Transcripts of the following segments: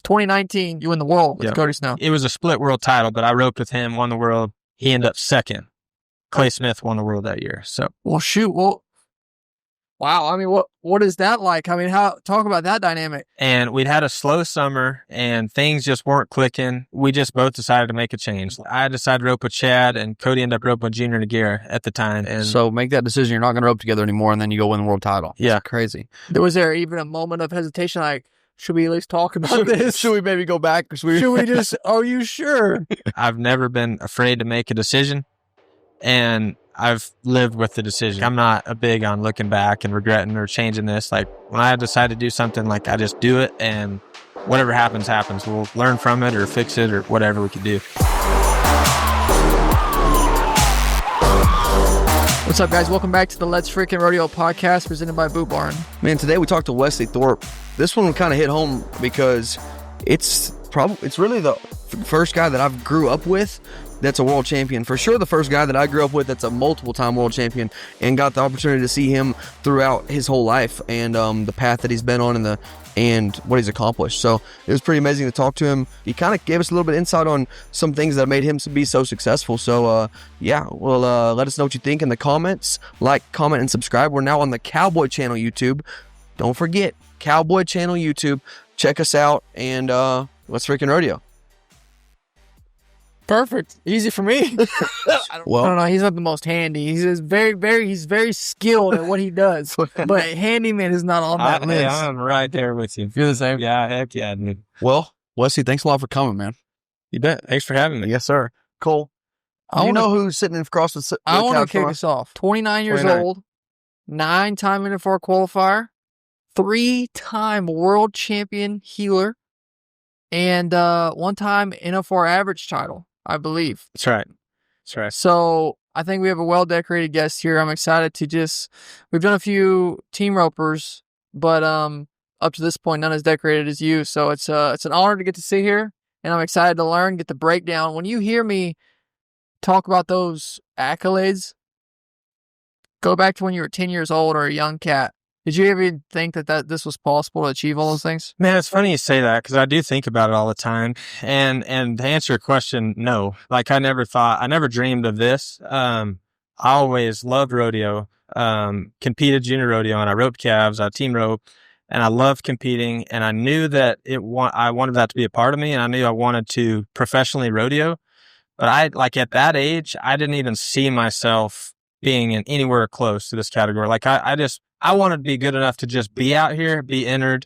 2019, you win the world with Yep. Cody Snow. It was a split world title, but I roped with him, won the world. He ended up second. Clay Smith won the world that year. So, Well, shoot. Well, wow. I mean, what is that like? I mean, talk about that dynamic. and we'd had a slow summer and things just weren't clicking. We just both decided to make a change. I decided to rope with Chad, and Cody ended up roping with Junior Naguera at the time. And So make that decision. You're not going to rope together anymore, and then you go win the world title. Yeah. It's crazy. Was there even a moment of hesitation? Like, should we at least talk about this? Should we maybe go back? Should we just, are you sure? I've never been afraid to make a decision, and I've lived with the decision. I'm not a big on looking back and regretting or changing this. Like, when I decide to do something, like, I just do it, and whatever happens, happens. We'll learn from it or fix it or whatever we can do. What's up, guys? Welcome back to the Let's Freakin Rodeo podcast presented by Boot Barn. Man, today we talked to Wesley Thorp. This one kind of hit home because it's really the first guy that I've grew up with that's a world champion. For sure, the first guy that I grew up with that's a multiple-time world champion, and got the opportunity to see him throughout his whole life and the path that he's been on and what he's accomplished. So it was pretty amazing to talk to him. He kind of gave us a little bit of insight on some things that made him be so successful. So let us know what you think in the comments. Like, comment, and subscribe. We're now on the Cowboy Channel YouTube. Don't forget, Cowboy Channel YouTube. Check us out, and let's freaking rodeo. Perfect. Easy for me. I don't know. He's not the most handy. He's just he's very skilled at what he does. But handyman is not on that list. I'm right there with you. You're the same. Yeah, heck yeah, dude. Well, Wesley, thanks a lot for coming, man. You bet. Thanks for having me. Yes, sir. Cole, do you know who's sitting across the I want couch to kick from us off. 29 years 29. old, 9-time NFR qualifier, 3-time world champion healer, and 1-time NFR average title, I believe. That's right. That's right. So I think we have a well-decorated guest here. I'm excited to we've done a few team ropers, but up to this point, none as decorated as you. So it's an honor to get to sit here, and I'm excited to learn, get the breakdown. When you hear me talk about those accolades, go back to when you were 10 years old or a young cat. Did you ever think that this was possible to achieve all those things? Man, it's funny you say that because I do think about it all the time. And to answer your question, no. Like, I never dreamed of this. I always loved rodeo, competed junior rodeo, and I roped calves, I team rope, and I loved competing. And I knew that I wanted that to be a part of me, and I knew I wanted to professionally rodeo. But at that age, I didn't even see myself being in anywhere close to this category. Like, I wanted to be good enough to just be out here, be entered,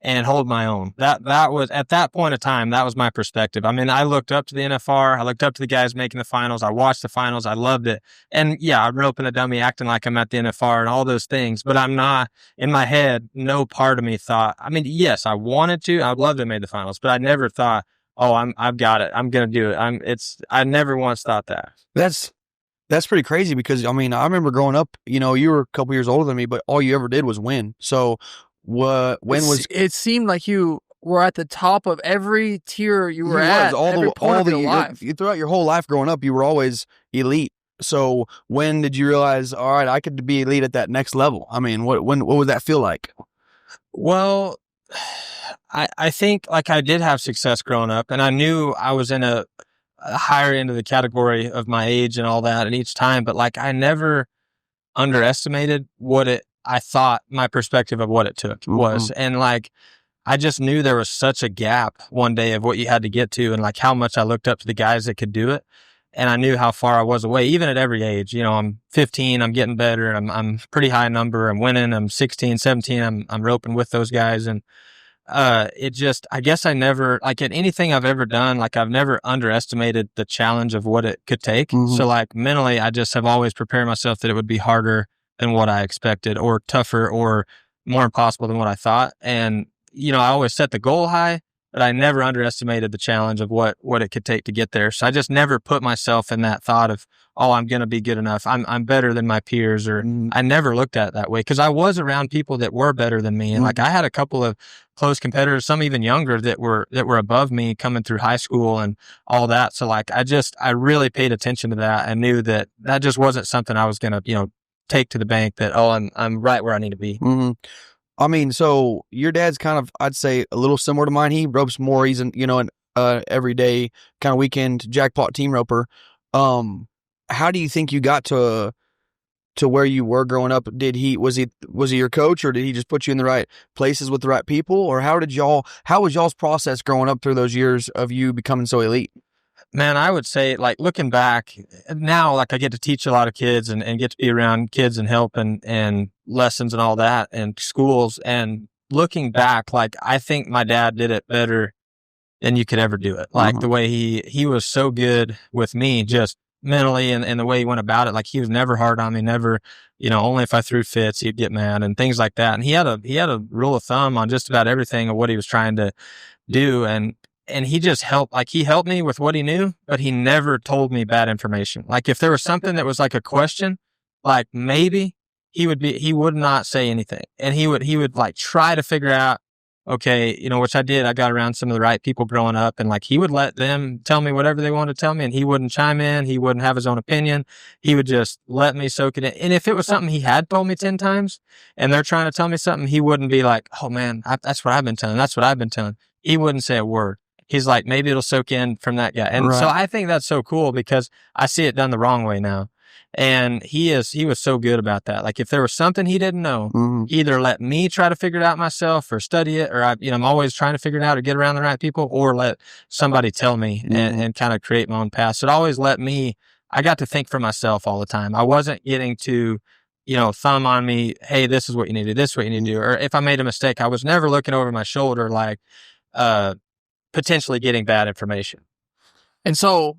and hold my own. That was, at that point of time, that was my perspective. I mean, I looked up to the NFR. I looked up to the guys making the finals. I watched the finals. I loved it. And yeah, I'm roping a dummy, acting like I'm at the NFR and all those things, but I'm not, in my head, no part of me thought, I mean, yes, I wanted to. I'd love to have made the finals, but I never thought, oh, I've got it. I'm going to do it. I never once thought that. That's pretty crazy because, I mean, I remember growing up, you were a couple years older than me, but all you ever did was win. So it seemed like you were at the top of every tier you were at. Throughout your whole life growing up, you were always elite. So when did you realize, all right, I could be elite at that next level? I mean, what would that feel like? Well, I think like I did have success growing up, and I knew I was in a higher end of the category of my age and all that at each time, but like I never underestimated I thought my perspective of what it took was. And like, I just knew there was such a gap one day of what you had to get to, and like how much I looked up to the guys that could do it. And I knew how far I was away, even at every age. I'm 15, I'm getting better, and I'm pretty high number, I'm winning, I'm 16, 17, I'm roping with those guys. And I guess I never, like at anything I've ever done, like I've never underestimated the challenge of what it could take. So like mentally, I just have always prepared myself that it would be harder than what I expected, or tougher, or more impossible than what I thought. And, I always set the goal high, but I never underestimated the challenge of what it could take to get there. So I just never put myself in that thought of, oh, I'm going to be good enough. I'm better than my peers, or I never looked at it that way, because I was around people that were better than me. And like I had a couple of close competitors, some even younger, that were above me coming through high school and all that. So like I really paid attention to that and knew that just wasn't something I was going to, take to the bank, that, oh, I'm right where I need to be. I mean, so your dad's kind of, I'd say, a little similar to mine. He ropes more. He's an everyday kind of weekend jackpot team roper. How do you think you got to where you were growing up? Was he your coach, or did he just put you in the right places with the right people, or how was y'all's process growing up through those years of you becoming so elite? Man, I would say, like, looking back now, like, I get to teach a lot of kids and get to be around kids and help and lessons and all that and schools. And looking back, like, I think my dad did it better than you could ever do it. Like, the way he was so good with me, just mentally, and the way he went about it. Like, he was never hard on me, never, only if I threw fits, he'd get mad and things like that. And he had a rule of thumb on just about everything of what he was trying to do. And he just helped, like, he helped me with what he knew, but he never told me bad information. Like, if there was something that was like a question, like, maybe he would not say anything. And he would like try to figure out, okay, which I did. I got around some of the right people growing up, and like, he would let them tell me whatever they wanted to tell me, and he wouldn't chime in. He wouldn't have his own opinion. He would just let me soak it in. And if it was something he had told me 10 times and they're trying to tell me something, he wouldn't be like, oh man, that's what I've been telling. That's what I've been telling. He wouldn't say a word. He's like, maybe it'll soak in from that guy. And so I think that's so cool because I see it done the wrong way now. And he was so good about that. Like, if there was something he didn't know, either let me try to figure it out myself or study it, or I'm always trying to figure it out or get around the right people, or let somebody tell me and kind of create my own path. So it always I got to think for myself all the time. I wasn't getting to, thumb on me, hey, this is what you need to do, this is what you need to do. Or if I made a mistake, I was never looking over my shoulder, like, potentially getting bad information. And so,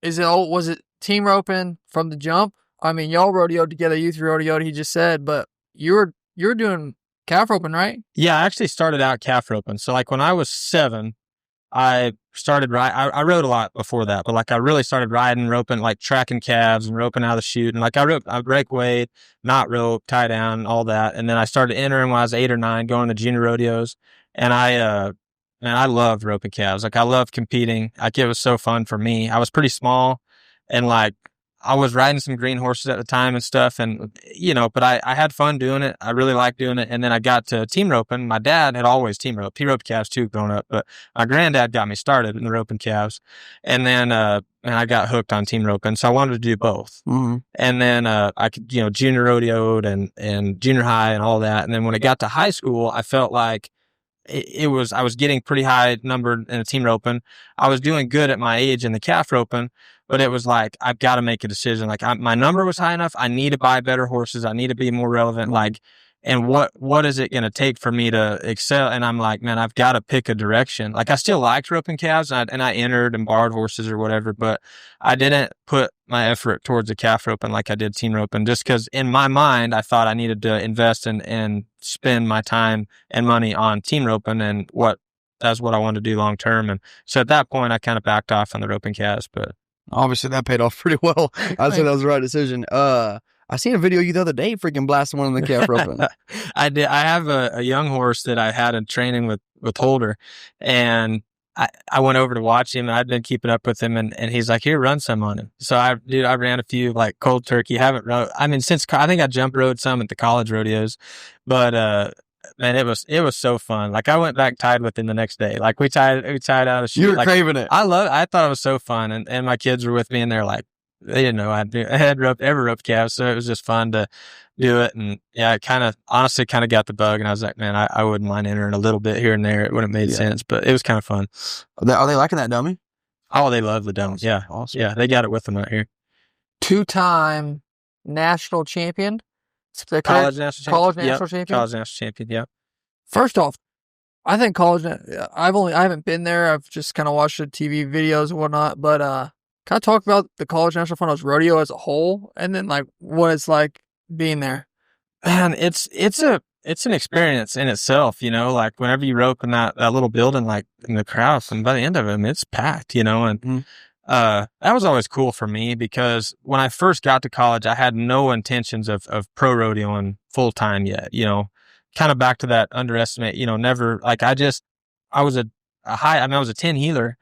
was it team roping from the jump? I mean, y'all rodeoed together, you three rodeoed, he just said, but you're doing calf roping, right? Yeah, I actually started out calf roping. So like when I was 7, I started I rode a lot before that, but like I really started riding, roping, like tracking calves and roping out of the chute. And like I break weight, not rope, tie down, all that. And then I started entering when I was 8 or 9, going to junior rodeos. And man, I loved roping calves. Like, I loved competing. Like, it was so fun for me. I was pretty small, and like, I was riding some green horses at the time and stuff. And, but I had fun doing it. I really liked doing it. And then I got to team roping. My dad had always team roped. He roped calves too growing up, but my granddad got me started in the roping calves. And then, and I got hooked on team roping. So I wanted to do both. And then, I could, junior rodeoed and junior high and all that. And then when I got to high school, I felt like, I was getting pretty high numbered in the team roping. I was doing good at my age in the calf roping, but it was like, I've got to make a decision. Like, my number was high enough. I need to buy better horses. I need to be more relevant. Like, and what is it going to take for me to excel? And I'm like, man, I've got to pick a direction. Like, I still liked roping calves, and I entered and borrowed horses or whatever, but I didn't put my effort towards the calf roping like I did team roping, just because in my mind, I thought I needed to invest and spend my time and money on team roping, and that's what I wanted to do long term. And so at that point, I kind of backed off on the roping calves, but obviously that paid off pretty well. I'd say that was the right decision. I seen a video of you the other day freaking blasting one on the calf roping. I did. I have a young horse that I had in training with Holder, and I went over to watch him, and I'd been keeping up with him, and he's like, here, run some on him. So I ran a few like cold turkey. Haven't rode, I mean, since I think I jump rode some at the college rodeos, but, man, it was so fun. Like, I went back tied with him the next day. Like, we tied out a chute. You were like, craving it. I thought it was so fun. And my kids were with me, and they're like, they didn't know I had ever roped calves. So it was just fun to do it. And yeah, it honestly got the bug. And I was like, man, I wouldn't mind entering a little bit here and there. It wouldn't have made sense, but it was kind of fun. Are they liking that dummy? Oh, they love the dummies. Yeah. Awesome. Yeah. They got it with them out here. 2-time national champion. College national champion. College national champion. Yeah. First off, I think I haven't been there. I've just kind of watched the TV videos and whatnot, but, kind of talk about the college national finals rodeo as a whole, and then like what it's like being there. Man, it's an experience in itself, like whenever you rope in that little building, like in the crowds, and by the end of it, it's packed, and that was always cool for me, because when I first got to college, I had no intentions of pro rodeoing full time yet, kind of back to that underestimate, never, like, I was I was a 10 healer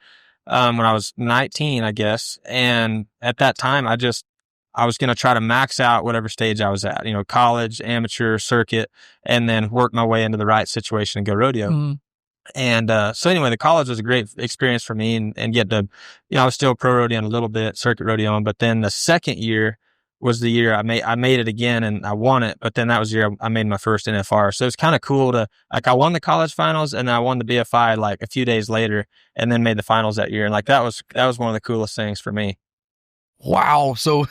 when I was 19, I guess. And at that time, I was going to try to max out whatever stage I was at, college, amateur, circuit, and then work my way into the right situation and go rodeo. Mm-hmm. And so anyway, the college was a great experience for me and get to, I was still pro rodeoing a little bit, circuit rodeoing, but then the second year was the year I made it again and I won it. But then that was the year I made my first NFR. So it's kind of cool to, like, I won the college finals and then I won the BFI like a few days later and then made the finals that year. And like, that was one of the coolest things for me. Wow. So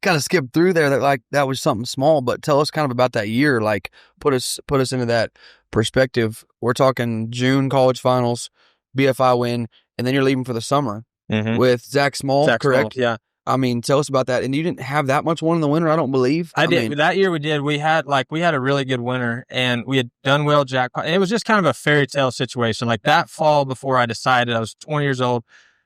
kind of skipped through there that was something small, but tell us kind of about that year. Like put us into that perspective. We're talking June college finals, BFI win, and then you're leaving for the summer with Zack Small, correct? Small, yeah. I mean, tell us about that. And you didn't have that much one in the winter, I don't believe. I did. That year we did. We had a really good winter and we had done well jackpot. It was just kind of a fairy tale situation. Like that fall before I decided, I was 20 years old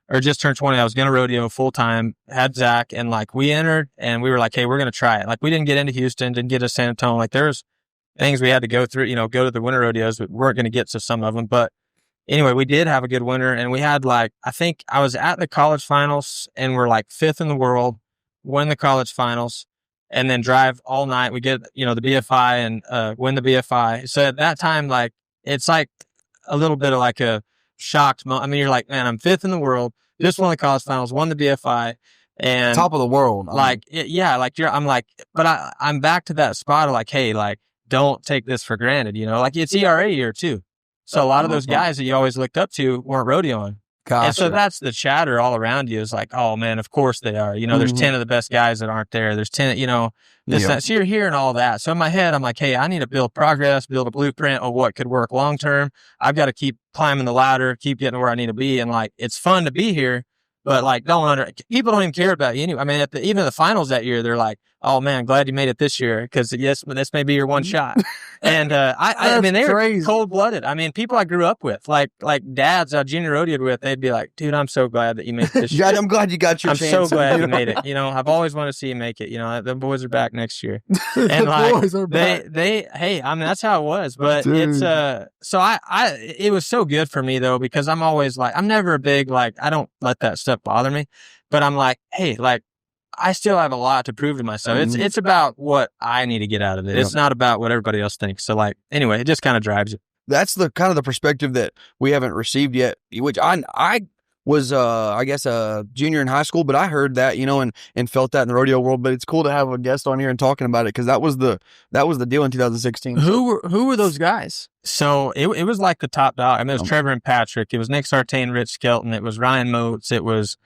or just turned 20. I was going to rodeo full time, had Zach, and like we entered and we were like, hey, we're going to try it. Like we didn't get into Houston, didn't get to San Antonio. Like there's things we had to go through, go to the winter rodeos, but we weren't going to get to some of them. But anyway, we did have a good winter and we had I think I was at the college finals and we're like 5th in the world, win the college finals, and then drive all night. We get, the BFI and win the BFI. So at that time, like, it's like a little bit of like a shocked moment. I mean, you're like, man, I'm 5th in the world, just won the college finals, won the BFI, and top of the world. But I'm back to that spot of like, hey, like, don't take this for granted, like it's ERA year too. So a lot of those guys that you always looked up to weren't rodeoing. Gotcha. And so that's the chatter all around you is like, oh man, of course they are. There's 10 of the best guys that aren't there. There's 10, that. So you're hearing all that. So in my head, I'm like, hey, I need to build progress, build a blueprint of what could work long term. I've got to keep climbing the ladder, keep getting where I need to be. And like, it's fun to be here, but like, people don't even care about you anyway. I mean, even the finals that year, they're like, oh man, glad you made it this year. Cause yes, this may be your one shot. And, I mean, they were cold blooded. I mean, people I grew up with, like dads I junior rodeoed with, they'd be like, dude, I'm so glad that you made it this year. I'm glad you got your chance. I'm so glad you made it. I've always wanted to see you make it. The boys are back next year. And like, boys are back. Hey, I mean, that's how it was, but dude. It's, so it was so good for me though, because I'm always like, I'm never a big, like, I don't let that stuff bother me, but I'm like, hey, like, I still have a lot to prove to myself. It's about what I need to get out of it. Yeah. It's not about what everybody else thinks. So like, anyway, it just kind of drives you. That's the kind of the perspective that we haven't received yet, which I was, I guess, a junior in high school, but I heard that, and felt that in the rodeo world, but it's cool to have a guest on here and talking about it. Cause that was the deal in 2016. Who were those guys? So it was like the top dog. I mean, it was Trevor and Patrick. It was Nick Sartain, Rich Skelton. It was Ryan Moats. It was,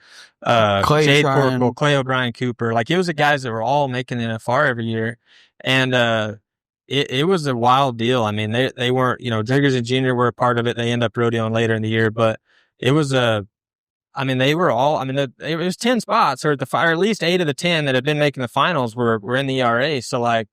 Jade Corporal, Clay O'Brien Cooper. Like it was the guys that were all making the NFR every year. And, it was a wild deal. I mean, they weren't, Jiggers and Junior were a part of it. They end up rodeoing later in the year, but it was they were all, it was 10 spots or at least 8 of the 10 that had been making the finals were in the ERA. So like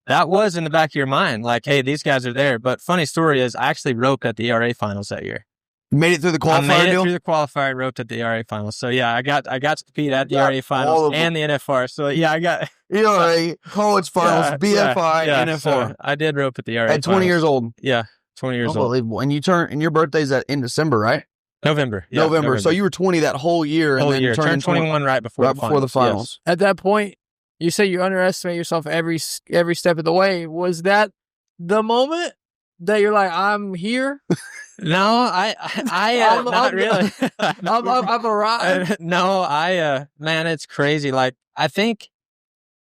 that was in the back of your mind, like, hey, these guys are there. But funny story is I actually roped at the ERA finals that year. You made it through the qualifier deal? I made it through the qualifier, roped at the ERA finals. So yeah, I got to compete at the ERA finals and the NFR. So yeah, I got ERA, college finals, BFI, NFR. So I did rope at the ERA at 20 years old. Yeah, 20 years old. Unbelievable. And your birthday's in December, right? November. Yeah, November. So you were 20 that whole year. And then turned 21 right before the finals. Yes. At that point, you say you underestimate yourself every step of the way. Was that the moment that you're like, I'm here? No, I not really. I've arrived. No, man, it's crazy. Like, I think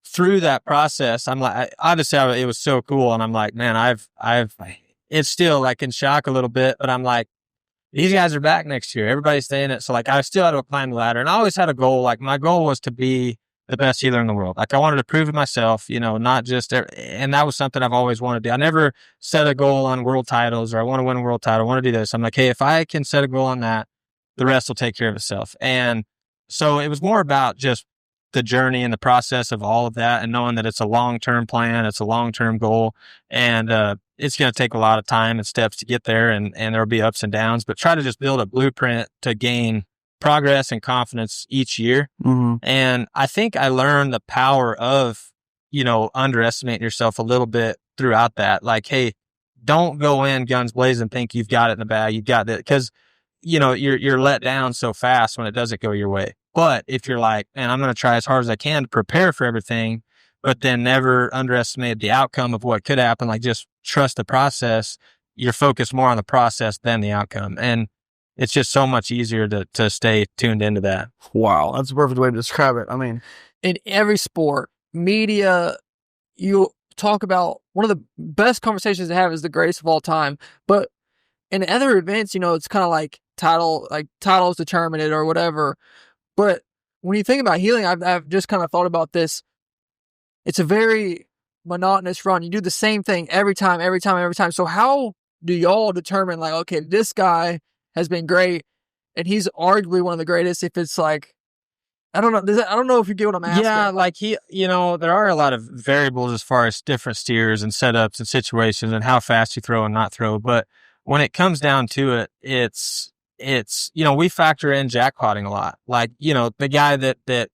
through that process, I'm like, obviously it was so cool. And I'm like, man, it's still like in shock a little bit, but I'm like, these guys are back next year. Everybody's saying it. So like, I still had to climb the ladder and I always had a goal. Like my goal was to be the best healer in the world. Like I wanted to prove to myself, not just, and that was something I've always wanted to do. I never set a goal on world titles or I want to win a world title. I want to do this. I'm like, hey, if I can set a goal on that, the rest will take care of itself. And so it was more about just the journey and the process of all of that and knowing that it's a long-term plan. It's a long-term goal and, it's going to take a lot of time and steps to get there and there'll be ups and downs, but try to just build a blueprint to gain progress and confidence each year. Mm-hmm. And I think I learned the power of, underestimating yourself a little bit throughout that. Like, hey, don't go in guns blazing and think you've got it in the bag. You've got it. Cause, you're let down so fast when it doesn't go your way. But if you're like, man, I'm going to try as hard as I can to prepare for everything, but then never underestimate the outcome of what could happen, like just trust the process, you're focused more on the process than the outcome. And it's just so much easier to stay tuned into that. Wow, that's a perfect way to describe it. I mean, in every sport, media, you talk about one of the best conversations to have is the greatest of all time. But in other events, it's kind of like titles determine it or whatever. But when you think about healing, I've just kind of thought about this. It's a very monotonous run. You do the same thing every time. So how do y'all determine, like, okay, this guy has been great and he's arguably one of the greatest? If it's like, I don't know. I don't know if you get what I'm asking. Yeah, like there are a lot of variables as far as different steers and setups and situations and how fast you throw and not throw. But when it comes down to it, it's we factor in jackpotting a lot. Like, the guy that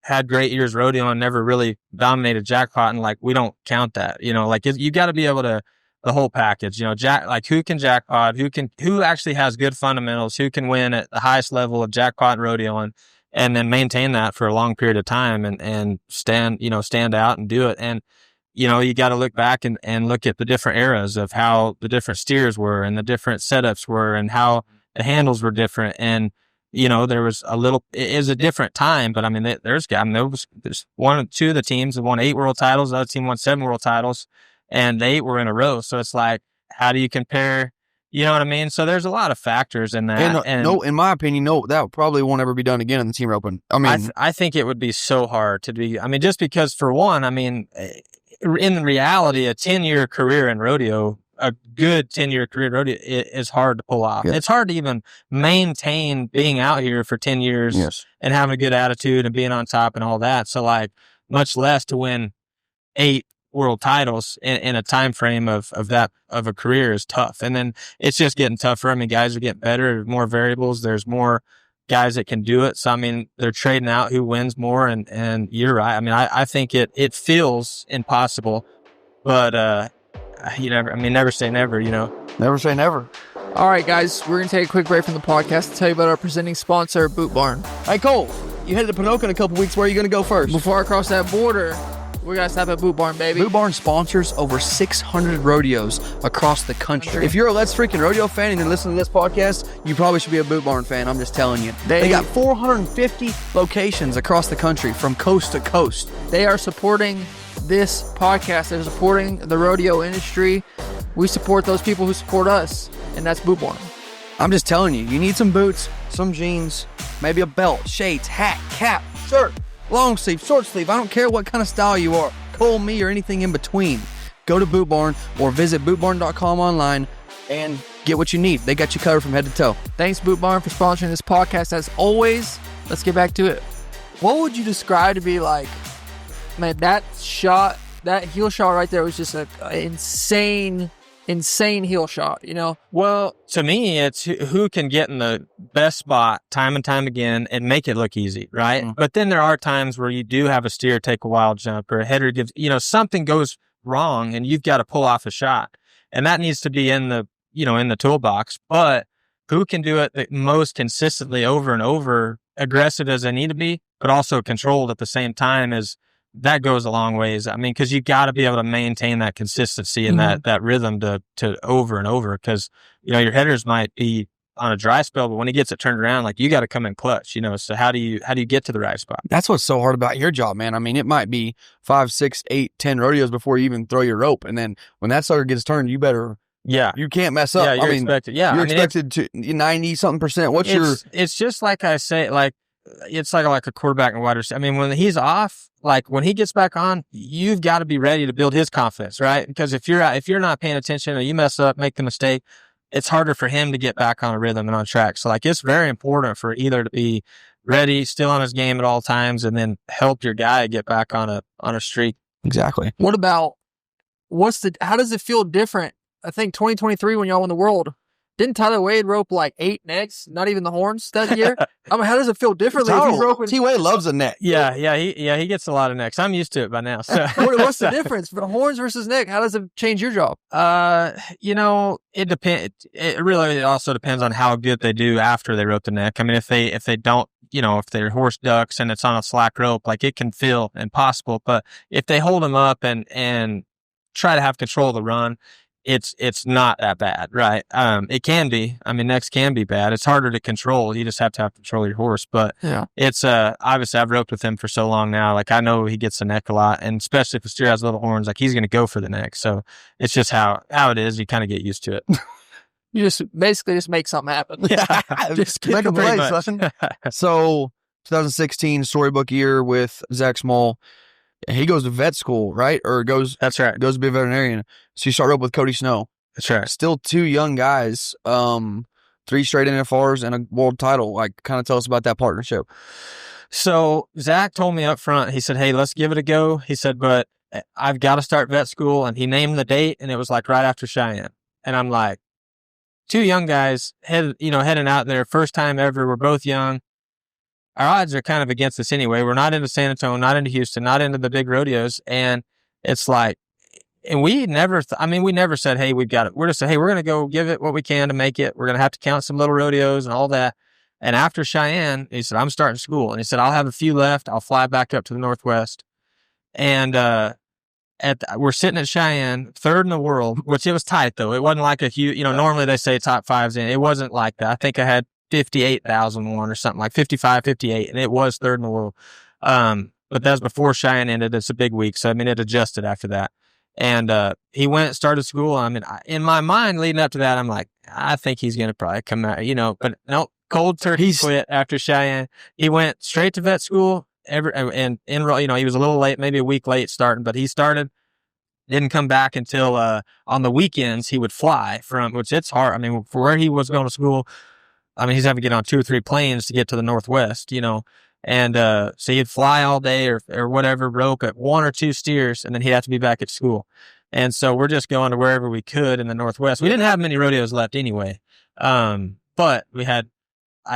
had great years rodeo and never really dominated jackpotting, like, we don't count that. Like, you got to be able to, the whole package, like who can jackpot, who actually has good fundamentals, who can win at the highest level of jackpot and rodeo and then maintain that for a long period of time and stand out and do it. And, you got to look back and look at the different eras of how the different steers were and the different setups were and how the handles were different. And, there was it is a different time, but I mean, there's one or two of the teams that won 8 world titles. The other team won 7 world titles and the 8 were in a row. So it's like, how do you compare? You know what I mean? So there's a lot of factors in that. And no, in my opinion, that probably won't ever be done again in the team roping. I mean, I think it would be so hard to be. I mean, just because, for one, I mean, in reality, a 10-year career in rodeo, a good 10-year career in rodeo, is hard to pull off. Yes. It's hard to even maintain being out here for 10 years yes. and having a good attitude and being on top and all that. So, like, much less to win 8 world titles in a time frame of a career is tough. And then it's just getting tougher. I mean, guys are getting better. There's more variables. There's more guys that can do it. So, I mean, they're trading out who wins more. And you're right. I mean, I think it feels impossible, but, never say never, Never say never. All right, guys, we're going to take a quick break from the podcast to tell you about our presenting sponsor, Boot Barn. Hey, Cole, you headed to Pinoca in a couple weeks. Where are you going to go first? Before I cross that border, we got to stop at Boot Barn, baby. Boot Barn sponsors over 600 rodeos across the country. If you're a Let's Freakin' Rodeo fan and you're listening to this podcast, you probably should be a Boot Barn fan. I'm just telling you. They got 450 locations across the country from coast to coast. They are supporting this podcast. They're supporting the rodeo industry. We support those people who support us, and that's Boot Barn. I'm just telling you, you need some boots, some jeans, maybe a belt, shades, hat, cap, shirt, long sleeve, short sleeve. I don't care what kind of style you are. Cole, me, or anything in between. Go to Boot Barn or visit bootbarn.com online and get what you need. They got you covered from head to toe. Thanks, Boot Barn, for sponsoring this podcast. As always, let's get back to it. What would you describe to be like, man, that heel shot right there was just an insane heel shot, Well, to me, it's who can get in the best spot time and time again and make it look easy, right? Mm-hmm. But then there are times where you do have a steer take a wild jump or a header gives, something goes wrong and you've got to pull off a shot. And that needs to be in the toolbox. But who can do it the most consistently over and over, aggressive as they need to be, but also controlled at the same time, that goes a long ways. I mean, because you got to be able to maintain that consistency and that rhythm to over and over. Because your headers might be on a dry spell, but when he gets it turned around, like, you got to come in clutch. So how do you get to the right spot? That's what's so hard about your job, man. I mean, it might be 5, 6, 8, 10 rodeos before you even throw your rope, and then when that sucker gets turned, you better. Yeah, you can't mess up. Yeah, you're expected. Yeah, you're expected to 90-something%. It's just like I say, like. It's like a quarterback and wide receiver. I mean, when he's off, like when he gets back on, you've got to be ready to build his confidence, right? Because if you're not paying attention or you mess up, make the mistake, it's harder for him to get back on a rhythm and on track. So, like, it's very important for either to be ready, still on his game at all times, and then help your guy get back on a streak. Exactly. What about how does it feel different? I think 2023 when y'all won the world. Didn't Tyler Wade rope like 8 necks, not even the horns that year? I mean, how does it feel differently if he's roping? T-Wade loves a neck. Yeah, he gets a lot of necks. I'm used to it by now. So what's the difference? Horns versus neck, how does it change your job? It depends. It really also depends on how good they do after they rope the neck. I mean, if they don't if their horse ducks and it's on a slack rope, like it can feel impossible. But if they hold them up and try to have control of the run, it's not that bad, right? It can be. I mean, necks can be bad. It's harder to control. You just have to have control of your horse. But it's obviously I've roped with him for so long now. Like I know he gets the neck a lot, and especially if the steer has little horns, like he's going to go for the neck. So it's just how it is. You kind of get used to it. You just basically just make something happen. Yeah, just make a play, son. So 2016 storybook year with Zack Small. He goes to vet school, right? Or That's right. Goes to be a veterinarian. So you start up with Cody Snow. That's right. Still 2 young guys, 3 straight NFRs and a world title. Like, kind of tell us about that partnership. So Zach told me up front, he said, hey, let's give it a go. He said, but I've got to start vet school. And he named the date, and it was like right after Cheyenne. And I'm like, 2 young guys heading out there, first time ever. We're both young. Our odds are kind of against us anyway. We're not into San Antonio, not into Houston, not into the big rodeos. And it's like, and we never said, hey, we've got it. We're just saying, hey, we're going to go give it what we can to make it. We're going to have to count some little rodeos and all that. And after Cheyenne, he said, I'm starting school. And he said, I'll have a few left. I'll fly back up to the Northwest. And, we're sitting at Cheyenne, 3rd in the world, which it was tight though. It wasn't like a huge, normally they say top 5s in. It wasn't like that. I think I had 58,001 or something like 55, 58, and it was 3rd in the world. But that was before Cheyenne ended. It's a big week. So, I mean, it adjusted after that. And, he started school. I mean, in my mind leading up to that, I'm like, I think he's going to probably come out, but no, cold turkey quit after Cheyenne. He went straight to vet school and enroll, he was a little late, maybe a week late starting, but he started, didn't come back until, on the weekends he would fly which it's hard. I mean, for where he was going to school, I mean, he's having to get on 2 or 3 planes to get to the Northwest, and, so he'd fly all day or whatever, rope at 1 or 2 steers, and then he'd have to be back at school. And so we're just going to wherever we could in the Northwest. We didn't have many rodeos left anyway. But we had,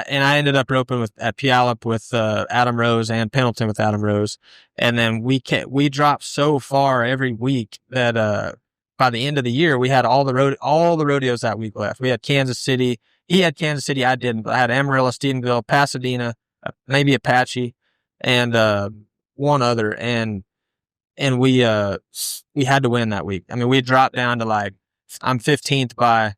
and I ended up roping at Puyallup with, Adam Rose and Pendleton with Adam Rose. And then we dropped so far every week that, by the end of the year, we had all the rodeos that week left. We had Kansas City. He had Kansas City. I didn't, but I had Amarillo, Stephenville, Pasadena, maybe Apache, and, one other. And we had to win that week. I mean, we dropped down to like, I'm 15th by a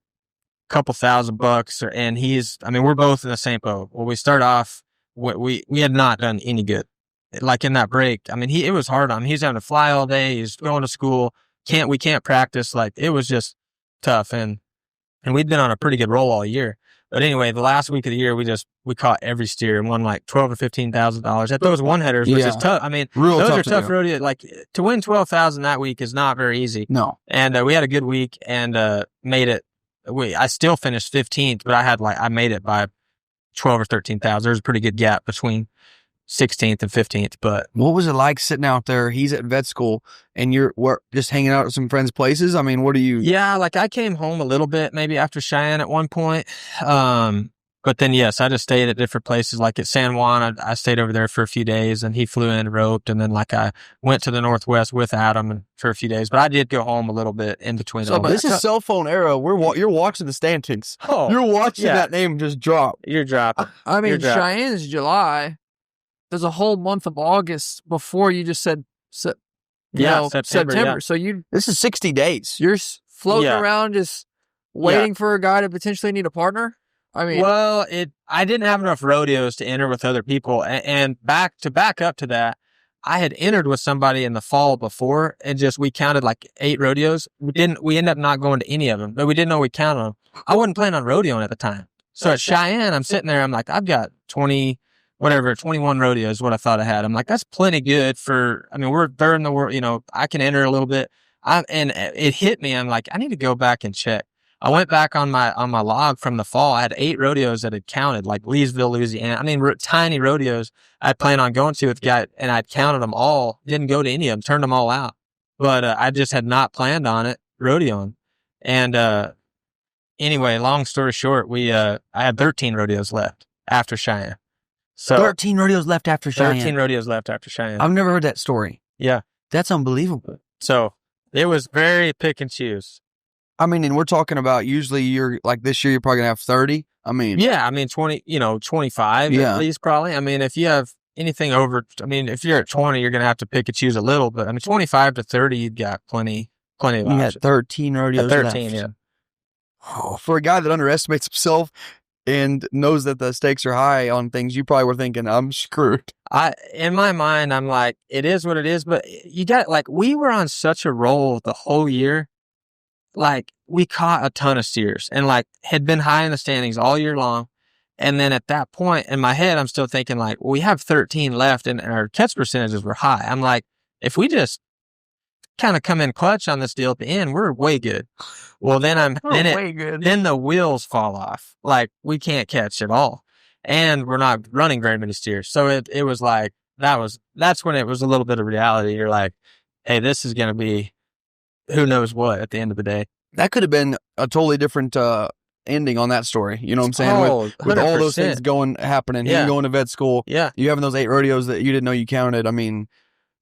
couple $1,000 and we're both in the same boat. Well, we start off, we had not done any good. Like in that break, I mean, it was hard on him. He's having to fly all day. He's going to school. We can't practice. Like it was just tough. And we'd been on a pretty good roll all year. But anyway, the last week of the year, we caught every steer and won like $12,000 or $15,000 at those 1-headers, which is tough. I mean, those are tough rodeos. Like to win 12,000 that week is not very easy. No. And we had a good week and made it. I still finished 15th, but I made it by 12 or 13,000. There's a pretty good gap between 16th and 15th. But what was it like sitting out there? He's at vet school and we're just hanging out at some friends' places. I mean, what do you? Yeah, like I came home a little bit, maybe after Cheyenne at one point. But then, yes, I just stayed at different places. Like at San Juan, I stayed over there for a few days and he flew in and roped. And then like I went to the Northwest with Adam for a few days, but I did go home a little bit in between. So this is cell phone era. You're watching the standings. Oh, you're watching that name just drop. You're dropping. I mean, Cheyenne is July. There's a whole month of August before you just said, September. Yeah. So this is 60 days. You're floating around just waiting for a guy to potentially need a partner. I mean, well, I didn't have enough rodeos to enter with other people, and back up to that, I had entered with somebody in the fall before, and we counted like 8 rodeos. We ended up not going to any of them, but we didn't know we counted them. I wasn't planning on rodeoing at the time, so at Cheyenne, I'm sitting there, I'm like, I've got 21 rodeos is what I thought I had. I'm like, that's plenty good we're 3rd in the world, I can enter a little bit. And it hit me. I'm like, I need to go back and check. I went back on my log from the fall. I had 8 rodeos that had counted, like Leesville, Louisiana. I mean, tiny rodeos I planned on going to with guy, and I'd counted them all. Didn't go to any of them, turned them all out. But I just had not planned on it rodeoing. And anyway, long story short, I had 13 rodeos left after Cheyenne. So 13 rodeos left after Cheyenne. 13 rodeos left after Cheyenne. I've never heard that story. Yeah, that's unbelievable. So it was very pick and choose. I mean, and we're talking about usually you're like this year, you're probably gonna have 30. I mean, Yeah, I mean 20, 25 Yeah. at least probably. I mean, if you have anything over, I mean, if you're at 20, you're gonna have to pick and choose a little, but I mean 25 to 30, you've got plenty of you options. had 13 rodeos At 13, left. yeah. Oh, for a guy that underestimates himself and knows that the stakes are high on things, you probably were thinking, I'm screwed. In my mind, I'm like, it is what it is, but you got, like, we were on such a roll the whole year. Like, we caught a ton of steers and like had been high in the standings all year long. And then at that point in my head, I'm still thinking like, well, we have 13 left and our catch percentages were high. I'm like, if we just kind of come in clutch on this deal at the end, we're way good. Well, then Way good. then the wheels fall off. Like, we can't catch at all. And we're not running very many steers. So it was like, that's when it was a little bit of reality. You're like, hey, this is going to be who knows what at the end of the day. That could have been a totally different ending on that story. You know what I'm saying? Oh, with all those 100%. things happening, Yeah. him going to vet school, Yeah. you having those 8 rodeos that you didn't know you counted. I mean,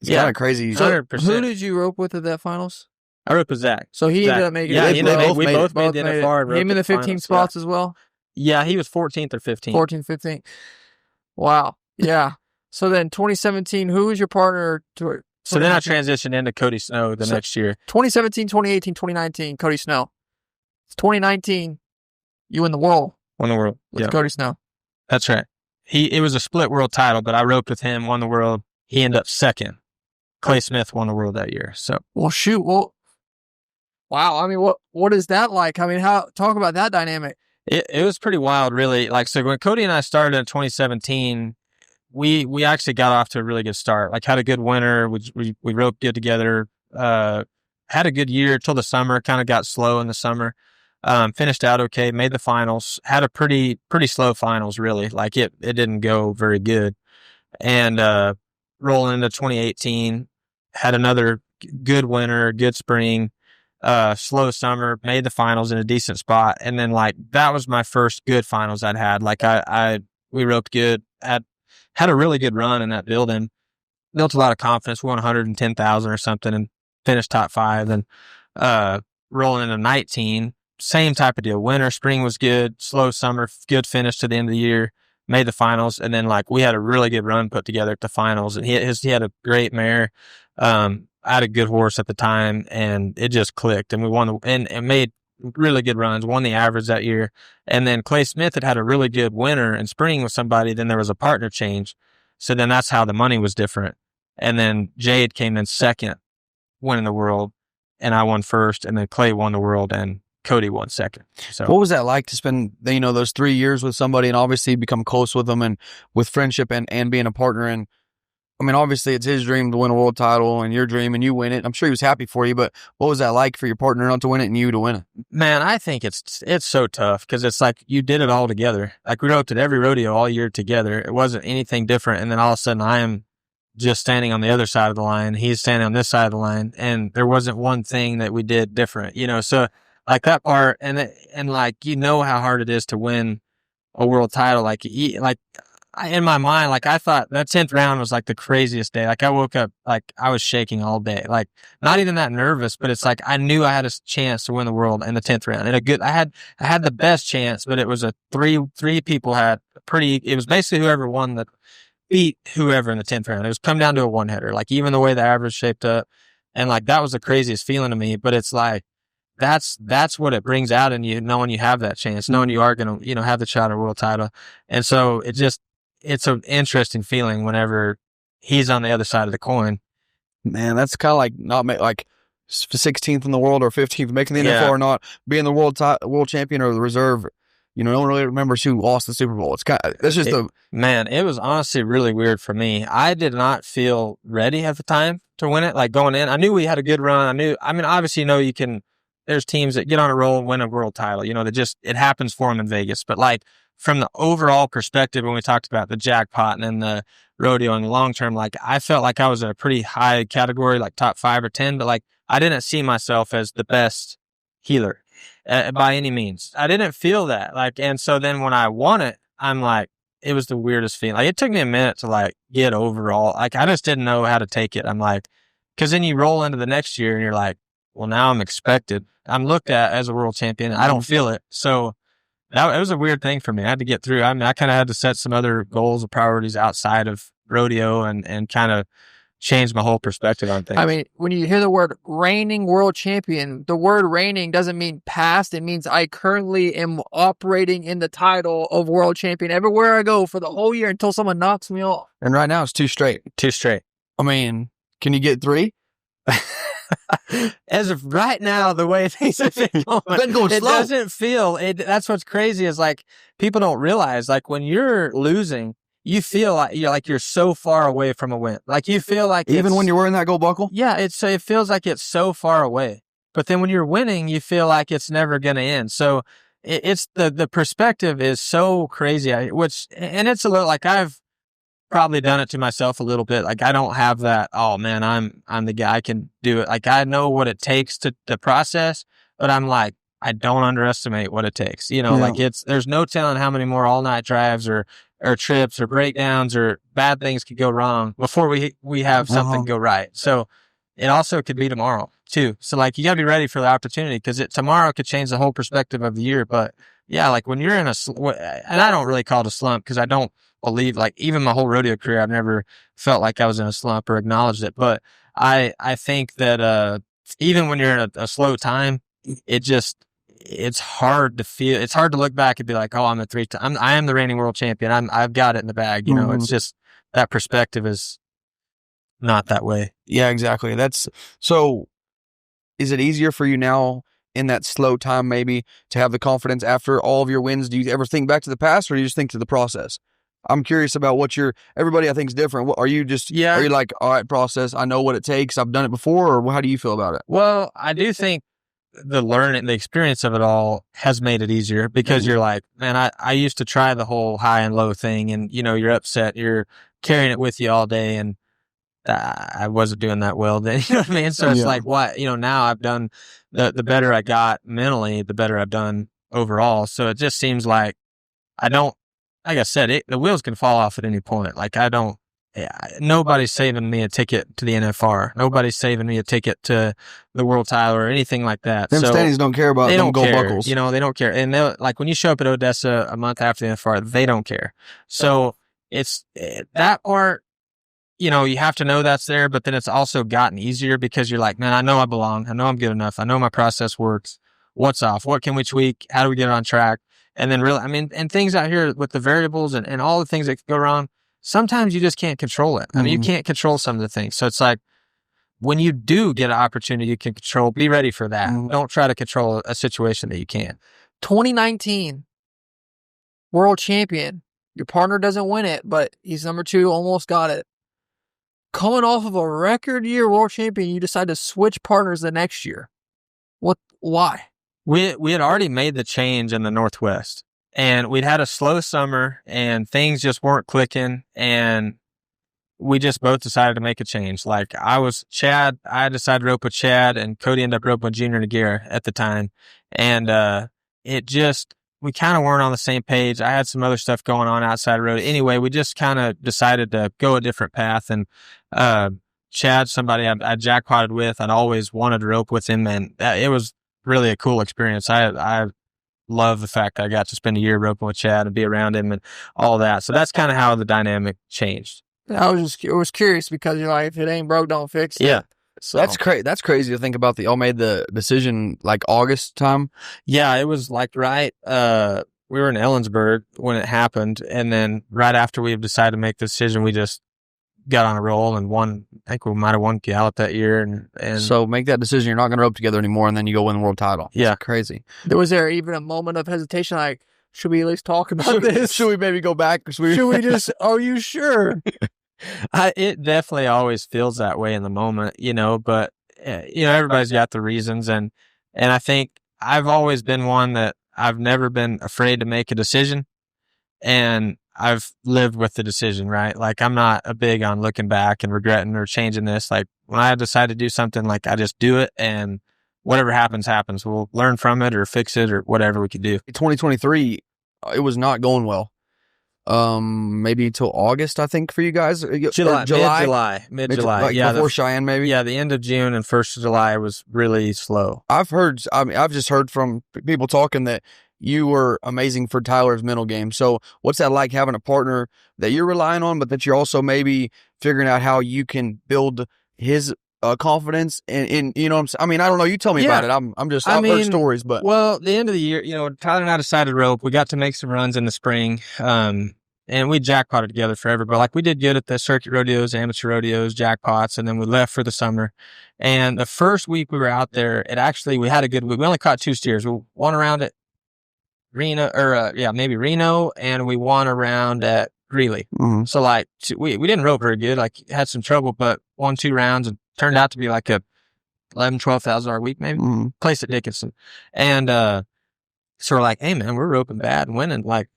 it's kind of crazy. So 100%. who did you rope with at that finals? I rode with Zach. So he Zach. ended up making Yeah, it. we both made the made it. NFR. Him in the 15 spots as well? Yeah, he was 14th or 15th. 14, 15. Wow. Yeah. So then 2017, who was your partner? So then I transitioned into Cody Snow the next year. 2017, 2018, 2019, Cody Snow. It's 2019, you win the world Won the world. with Yeah, Cody Snow. that's right. It was a split world title, but I roped with him, won the world. He ended up second. Clay Smith won the world that year. So, Well, shoot. Well, wow. I mean, what is that like? I mean, talk about that dynamic. it was pretty wild, really. Like, so when Cody and I started in 2017, we actually got off to a really good start. Like, had a good winter. We roped good together. Had a good year till the summer. Kind of got slow in the summer. Finished out okay. Made the finals. Had a pretty slow finals, really. Like, it didn't go very good. And rolling into 2018, had another good winter, good spring. Slow summer, made the finals in a decent spot. And then like, that was my first good finals I'd had. Like we roped good, had a really good run in that building, built a lot of confidence, won 110,000 or something and finished top 5. And, rolling into 19, same type of deal. Winter, spring was good, slow summer, good finish to the end of the year, made the finals. And then like, we had a really good run put together at the finals and he had a great mare. I had a good horse at the time and it just clicked and we won and made really good runs, won the average that year. And then Clay Smith had a really good winter and spring with somebody. Then there was a partner change. So then that's how the money was different. And then Jade came in second, winning the world, and I won first. And then Clay won the world and Cody won second. So what was that like to spend, those 3 years with somebody and obviously become close with them and with friendship and being a partner? And I mean, obviously it's his dream to win a world title and your dream and you win it. I'm sure he was happy for you, but what was that like for your partner not to win it and you to win it? Man, I think it's so tough because it's like you did it all together. Like we roped at every rodeo all year together. It wasn't anything different. And then all of a sudden I am just standing on the other side of the line. He's standing on this side of the line and there wasn't one thing that we did different, so like that part and like, how hard it is to win a world title. Like in my mind, like I thought that 10th round was like the craziest day. Like I woke up, like I was shaking all day, like not even that nervous, but it's like, I knew I had a chance to win the world in the 10th round and I had the best chance, but it was three people had it was basically whoever won that beat whoever in the 10th round. It was come down to a one header, like even the way the average shaped up. And like, that was the craziest feeling to me, but it's like, that's what it brings out in you, knowing you have that chance, knowing you are going to, have the shot at a world title. And so it's an interesting feeling whenever he's on the other side of the coin. Man, that's kind of like not like 16th in the world or 15th making the NFL or not being the world champion or the reserve. No one really remembers who lost the Super Bowl. Man, it was honestly really weird for me. I did not feel ready at the time to win it. Like going in, I knew we had a good run. Obviously, there's teams that get on a roll and win a world title, it happens for them in Vegas. But like from the overall perspective, when we talked about the jackpot and the rodeo in the long term, like I felt like I was in a pretty high category, like top 5 or 10, but like I didn't see myself as the best healer by any means. I didn't feel that and so then when I won it, I'm like, it was the weirdest feeling. Like it took me a minute to like get overall. Like I just didn't know how to take it. I'm like, cause then you roll into the next year and you're like, well, now I'm expected. I'm looked at as a world champion. I don't feel it. So it was a weird thing for me. I had to get through. I mean, I kind of had to set some other goals or priorities outside of rodeo and kind of change my whole perspective on things. I mean, when you hear the word reigning world champion, the word reigning doesn't mean past. It means I currently am operating in the title of world champion everywhere I go for the whole year until someone knocks me off. And right now it's 2 straight. 2 straight. I mean, can you get 3? As of right now, the way things have been going, it slow. doesn't feel it. That's what's crazy is like people don't realize like when you're losing, you feel like you're so far away from a win. Like you feel like even when you're wearing that gold buckle. Yeah, it feels like it's so far away. But then when you're winning, you feel like it's never going to end. So it's the perspective is so crazy. And it's a little like I've probably done it to myself a little bit. Like I don't have that, oh man, I'm the guy, I can do it. Like I know what it takes to process, but I'm like, I don't underestimate what it takes. Like there's no telling how many more all night drives or trips or breakdowns or bad things could go wrong before we have something go right. So it also could be tomorrow too. So like you gotta be ready for the opportunity because tomorrow could change the whole perspective of the year. But yeah, like when you're in and I don't really call it a slump because I don't believe, like even my whole rodeo career, I've never felt like I was in a slump or acknowledged it. But I think that even when you're in a slow time, it's hard to feel. It's hard to look back and be like, oh, I am the reigning world champion. I've got it in the bag. It's just that perspective is not that way. Yeah, exactly. So. Is it easier for you now in that slow time maybe to have the confidence after all of your wins? Do you ever think back to the past or do you just think to the process? I'm curious about everybody I think is different. Are you like, all right, process, I know what it takes, I've done it before, or how do you feel about it? Well, I do think the experience of it all has made it easier because you're like, man, I used to try the whole high and low thing and, you're upset, you're carrying it with you all day and I wasn't doing that well then, you know what I mean? So it's like, what, now I've done the better I got mentally, the better I've done overall. So it just seems like like I said, the wheels can fall off at any point. Like nobody's saving me a ticket to the NFR. Nobody's saving me a ticket to the world title or anything like that. Them standings don't care about them gold buckles. They don't care. And like when you show up at Odessa a month after the NFR, they don't care. So it's that part, you have to know that's there, but then it's also gotten easier because you're like, man, I know I belong. I know I'm good enough. I know my process works. What's off? What can we tweak? How do we get on track? And then really, I mean, and things out here with the variables and all the things that could go wrong, sometimes you just can't control it. I mean, you can't control some of the things. So it's like, when you do get an opportunity you can control, be ready for that. Don't try to control a situation that you can't. 2019, world champion. Your partner doesn't win it, but he's number 2, almost got it. Coming off of a record year world champion, you decide to switch partners the next year. Why? We had already made the change in the Northwest and we'd had a slow summer and things just weren't clicking and we just both decided to make a change. Like I decided to rope with Chad and Cody ended up roping with Junior Naguera at the time. And, we kind of weren't on the same page. I had some other stuff going on outside of road. Anyway, we just kind of decided to go a different path. And Chad, somebody I jackpotted with, I'd always wanted to rope with him, and it was really a cool experience. I love the fact that I got to spend a year roping with Chad and be around him and all that. So that's kind of how the dynamic changed. I was curious because you're like, if it ain't broke, don't fix it. Yeah. So that's crazy to think about. Y'all made the decision like August time. Yeah, it was like right. We were in Ellensburg when it happened, and then right after we decided to make the decision, we just got on a roll and won. I think we might have won Gallup that year. And so make that decision. You're not going to rope together anymore, and then you go win the world title. Yeah, it's crazy. Was there even a moment of hesitation? Like, should we at least talk about this? Should we maybe go back? Should we just? Are you sure? It definitely always feels that way in the moment, but everybody's got the reasons. And I think I've always been one that I've never been afraid to make a decision and I've lived with the decision, right? Like I'm not a big on looking back and regretting or changing this. Like when I decide to do something, like I just do it and whatever happens, happens. We'll learn from it or fix it or whatever we could do. 2023, it was not going well. maybe till August, I think, for you guys. Mid-July. Like before Cheyenne, maybe. Yeah, the end of June and 1st of July was really slow. I've just heard from people talking that you were amazing for Tyler's mental game. So what's that like, having a partner that you're relying on, but that you're also maybe figuring out how you can build his confidence and you know what I'm saying? I mean, I don't know. You tell me about it. I've heard stories, but. Well, the end of the year, Tyler and I decided to rope. We got to make some runs in the spring. And we jackpotted together forever, but like we did good at the circuit rodeos, amateur rodeos, jackpots, and then we left for the summer. And the first week we were out there, we had a good week. We only caught 2 steers. We won around at Reno, and we won around at Greeley. Mm-hmm. So like we didn't rope very good, like had some trouble, but won 2 rounds and turned out to be like a $11,000-$12,000 week maybe. Mm-hmm. Place at Dickinson. And so we're like, hey man, we're roping bad and winning. Like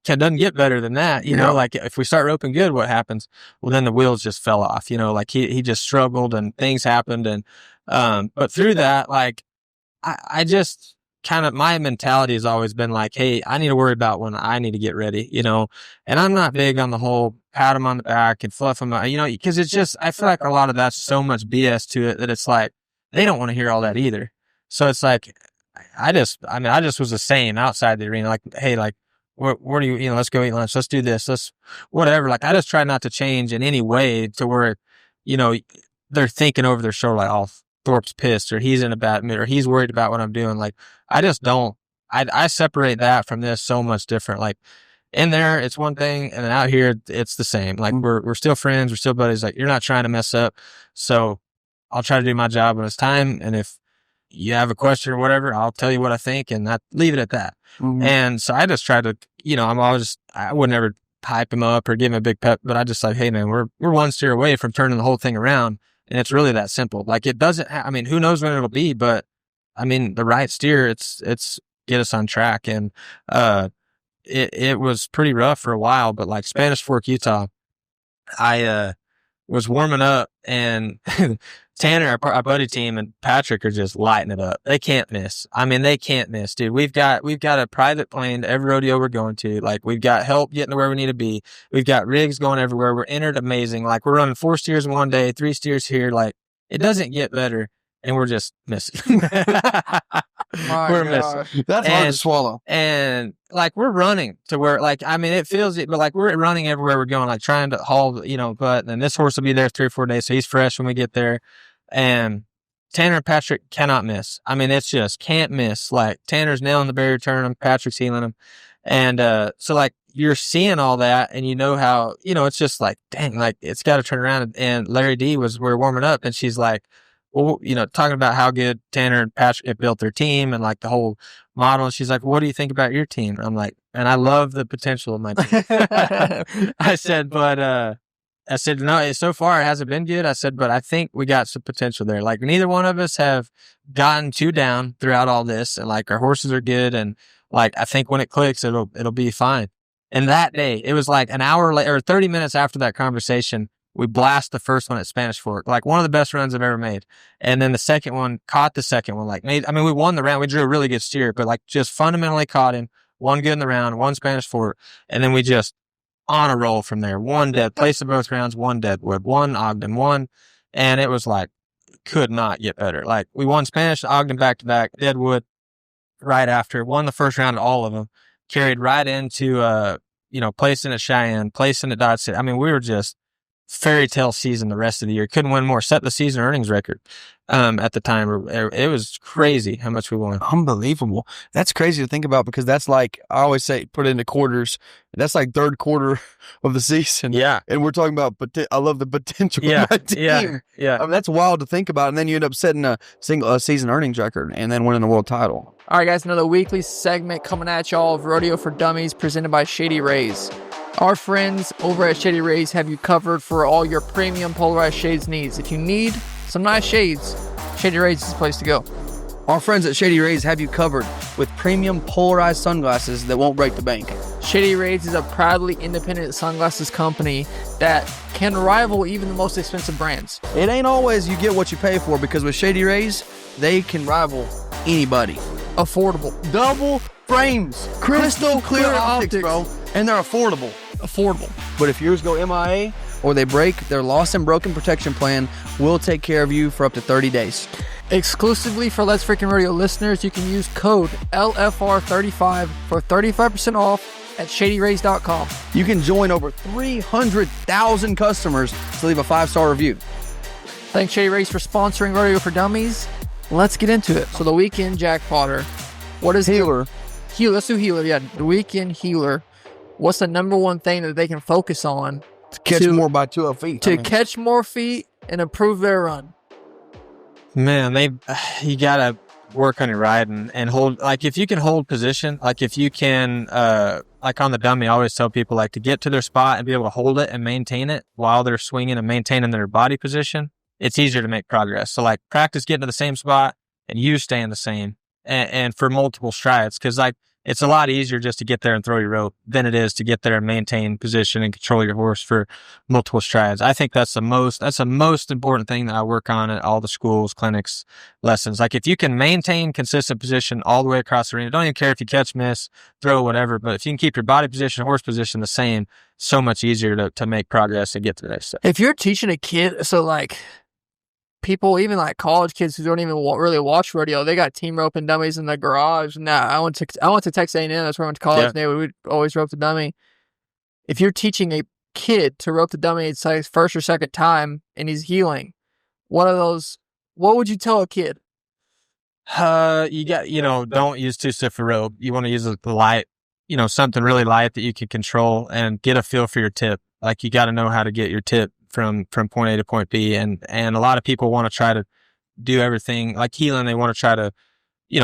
it doesn't get better than that, you know, like if we start roping good, what happens? Well, then the wheels just fell off, like he just struggled and things happened. And, but through that, like I just kind of, my mentality has always been like, hey, I need to worry about when I need to get ready, and I'm not big on the whole pat him on the back and fluff him, because it's just, I feel like a lot of that's so much BS to it that it's like, they don't want to hear all that either. So it's like, I just was the same outside the arena, like, hey, like, where do you, let's go eat lunch. Let's do this. Let's whatever. Like, I just try not to change in any way to where, they're thinking over their shoulder, like, oh, Thorp's pissed or he's in a bad mood or he's worried about what I'm doing. Like, I just don't, I separate that from this so much different. Like in there, it's one thing. And then out here, it's the same. Like we're still friends. We're still buddies. Like you're not trying to mess up. So I'll try to do my job when it's time. And if you have a question or whatever, I'll tell you what I think and not leave it at that. Mm-hmm. And so I just try to, I would never hype him up or give him a big pep, but I just like, hey man, we're 1 steer away from turning the whole thing around. And it's really that simple. Like it doesn't, who knows when it'll be, but the right steer, it's get us on track. And, it was pretty rough for a while, but like Spanish Fork, Utah, I, was warming up and Tanner, our buddy team, and Patrick are just lighting it up. They can't miss. They can't miss, dude. We've got a private plane to every rodeo we're going to. Like we've got help getting to where we need to be. We've got rigs going everywhere. We're entered amazing. Like we're running 4 steers in one day, 3 steers here. Like it doesn't get better. And we're just missing. We're missing. That's hard to swallow. And like we're running to where it feels it, but like we're running everywhere we're going, like trying to haul, but then this horse will be there 3 or 4 days. So he's fresh when we get there. And Tanner and Patrick cannot miss. It's just can't miss. Like Tanner's nailing the barrier turn him, Patrick's healing him. And, so like you're seeing all that and how, it's just like, dang, like it's got to turn around. And Larry D we're warming up and she's like, well, talking about how good Tanner and Patrick have built their team and like the whole model. And she's like, what do you think about your team? And I'm like, and I love the potential of my team. I said, no, so far it hasn't been good. I said, but I think we got some potential there. Like neither one of us have gotten too down throughout all this. And like our horses are good. And like, I think when it clicks, it'll be fine. And that day, it was like an hour later or 30 minutes after that conversation, we blast the first one at Spanish Fork, like one of the best runs I've ever made. And then the second one caught the second one, we won the round. We drew a really good steer, but like just fundamentally caught him, one good in the round, one Spanish Fork. And then we just on a roll from there. One dead, place of both rounds, one deadwood, one Ogden, one. And it was like, could not get better. Like we won Spanish, Ogden back to back, deadwood right after, won the first round of all of them, carried right into, placing at Cheyenne, placing at Dodge City. We were just fairy tale season the rest of the year. Couldn't win more. Set the season earnings record at the time. It was crazy how much we won. Unbelievable. That's crazy to think about because that's like, I always say, put it into quarters. That's like third quarter of the season. Yeah. And we're talking about, I love the potential of my team. Yeah. That's wild to think about. And then you end up setting a season earnings record and then winning the world title. All right, guys, another weekly segment coming at y'all of Rodeo for Dummies presented by Shady Rays. Our friends over at Shady Rays have you covered for all your premium polarized shades needs. If you need some nice shades, Shady Rays is the place to go. Our friends at Shady Rays have you covered with premium polarized sunglasses that won't break the bank. Shady Rays is a proudly independent sunglasses company that can rival even the most expensive brands. It ain't always you get what you pay for because with Shady Rays, they can rival anybody. Affordable. Double frames. Crystal clear optics, bro. And they're affordable. affordable. But if yours go MIA or they break, their lost and broken protection plan will take care of you for up to 30 days. Exclusively for Let's Freakin' Rodeo listeners, you can use code LFR35 for 35% off at shadyrays.com. You can join over 300,000 customers to leave a 5-star review. Thanks, Shady Rays, for sponsoring Rodeo for Dummies. Let's get into it. So the weekend jackpotter. What is Healer? Healer. Let's do healer. Yeah, the weekend healer. What's the number one thing that they can focus on To catch more by 12 feet. to catch more feet and improve their run? Man, you gotta work on your ride and hold. Like if you can hold position, like if you can, like on the dummy, I always tell people like to get to their spot and be able to hold it and maintain it while they're swinging and maintaining their body position. It's easier to make progress. So like practice getting to the same spot and you staying the same and for multiple strides. Cause like it's a lot easier just to get there and throw your rope than it is to get there and maintain position and control your horse for multiple strides. I think that's the most important thing that I work on at all the schools, clinics, lessons. Like if you can maintain consistent position all the way across the arena, don't even care if you catch, miss, throw, whatever, but if you can keep your body position, horse position the same, so much easier to make progress and get to the next step. If you're teaching a kid, so like people, even like college kids who don't even really watch rodeo, they got team roping dummies in the garage. Nah, I went to Texas A&M. That's where I went to college. Yeah. And they would always rope the dummy. If you're teaching a kid to rope the dummy, it's like his first or second time, and he's healing. What would you tell a kid? Don't use too stiff a rope. You want to use the light, something really light that you can control and get a feel for your tip. Like you got to know how to get your tip from point A to point B. And a lot of people want to try to do everything like healing. They want to try to,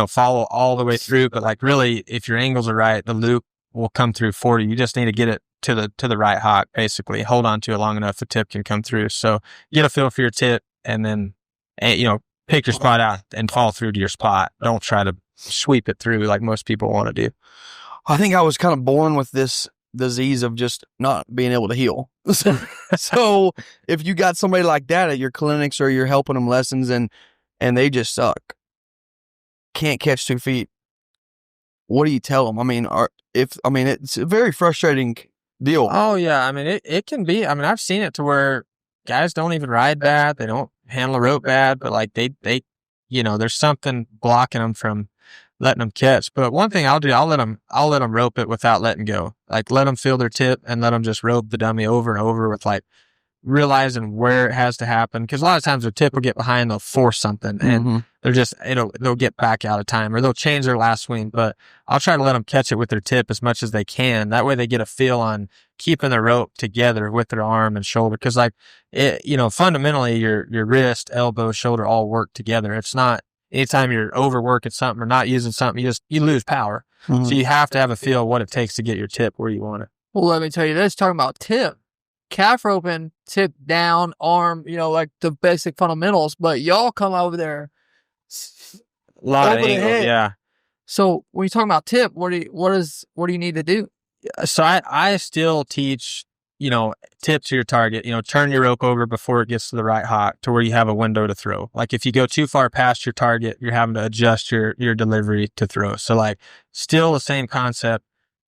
follow all the way through. But like really, if your angles are right, the loop will come through for you. You just need to get it to the right hock, basically. Hold on to it long enough the tip can come through. So get a feel for your tip and then, pick your spot out and fall through to your spot. Don't try to sweep it through like most people want to do. I think I was kind of born with this disease of just not being able to heal. So if you got somebody like that at your clinics or you're helping them lessons and they just suck, can't catch 2 feet, what do you tell them? It's a very frustrating deal. Oh yeah. It can be, I've seen it to where guys don't even ride bad. They don't handle a rope bad, but like they there's something blocking them from letting them catch. But one thing I'll do, I'll let them rope it without letting go. Like let them feel their tip and let them just rope the dummy over and over with like realizing where it has to happen. Cause a lot of times their tip will get behind, they'll force something and they'll get back out of time or they'll change their last swing. But I'll try to let them catch it with their tip as much as they can. That way they get a feel on keeping the rope together with their arm and shoulder. Cause like fundamentally your wrist, elbow, shoulder all work together. It's not, anytime you're overworking something or not using something, you lose power. Mm-hmm. So you have to have a feel of what it takes to get your tip where you want it. Well, let me tell you this, talking about tip. Calf roping, tip down, arm, like the basic fundamentals, but y'all come over there. A lot of angles, yeah. So when you're talking about tip, what do you need to do? So I still teach, tip to your target, turn your rope over before it gets to the right hock to where you have a window to throw. Like if you go too far past your target, you're having to adjust your delivery to throw. So like still the same concept.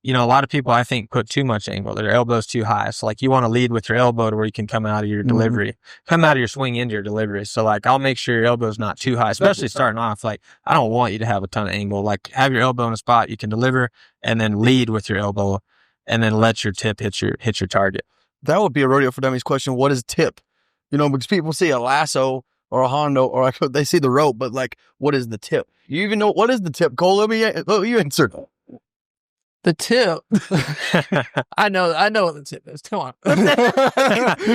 A lot of people I think put too much angle. Their elbow's too high. So like you want to lead with your elbow to where you can come out of your delivery, come out of your swing into your delivery. So like I'll make sure your elbow's not too high, especially starting off. Like I don't want you to have a ton of angle. Like have your elbow in a spot you can deliver and then lead with your elbow and then let your tip hit your target. That would be a Rodeo for Dummies question. What is tip? Because people see a lasso or a Hondo or they see the rope, but like, what is the tip? You even know what is the tip, Cole? You answer. The tip. I know what the tip is. Come on.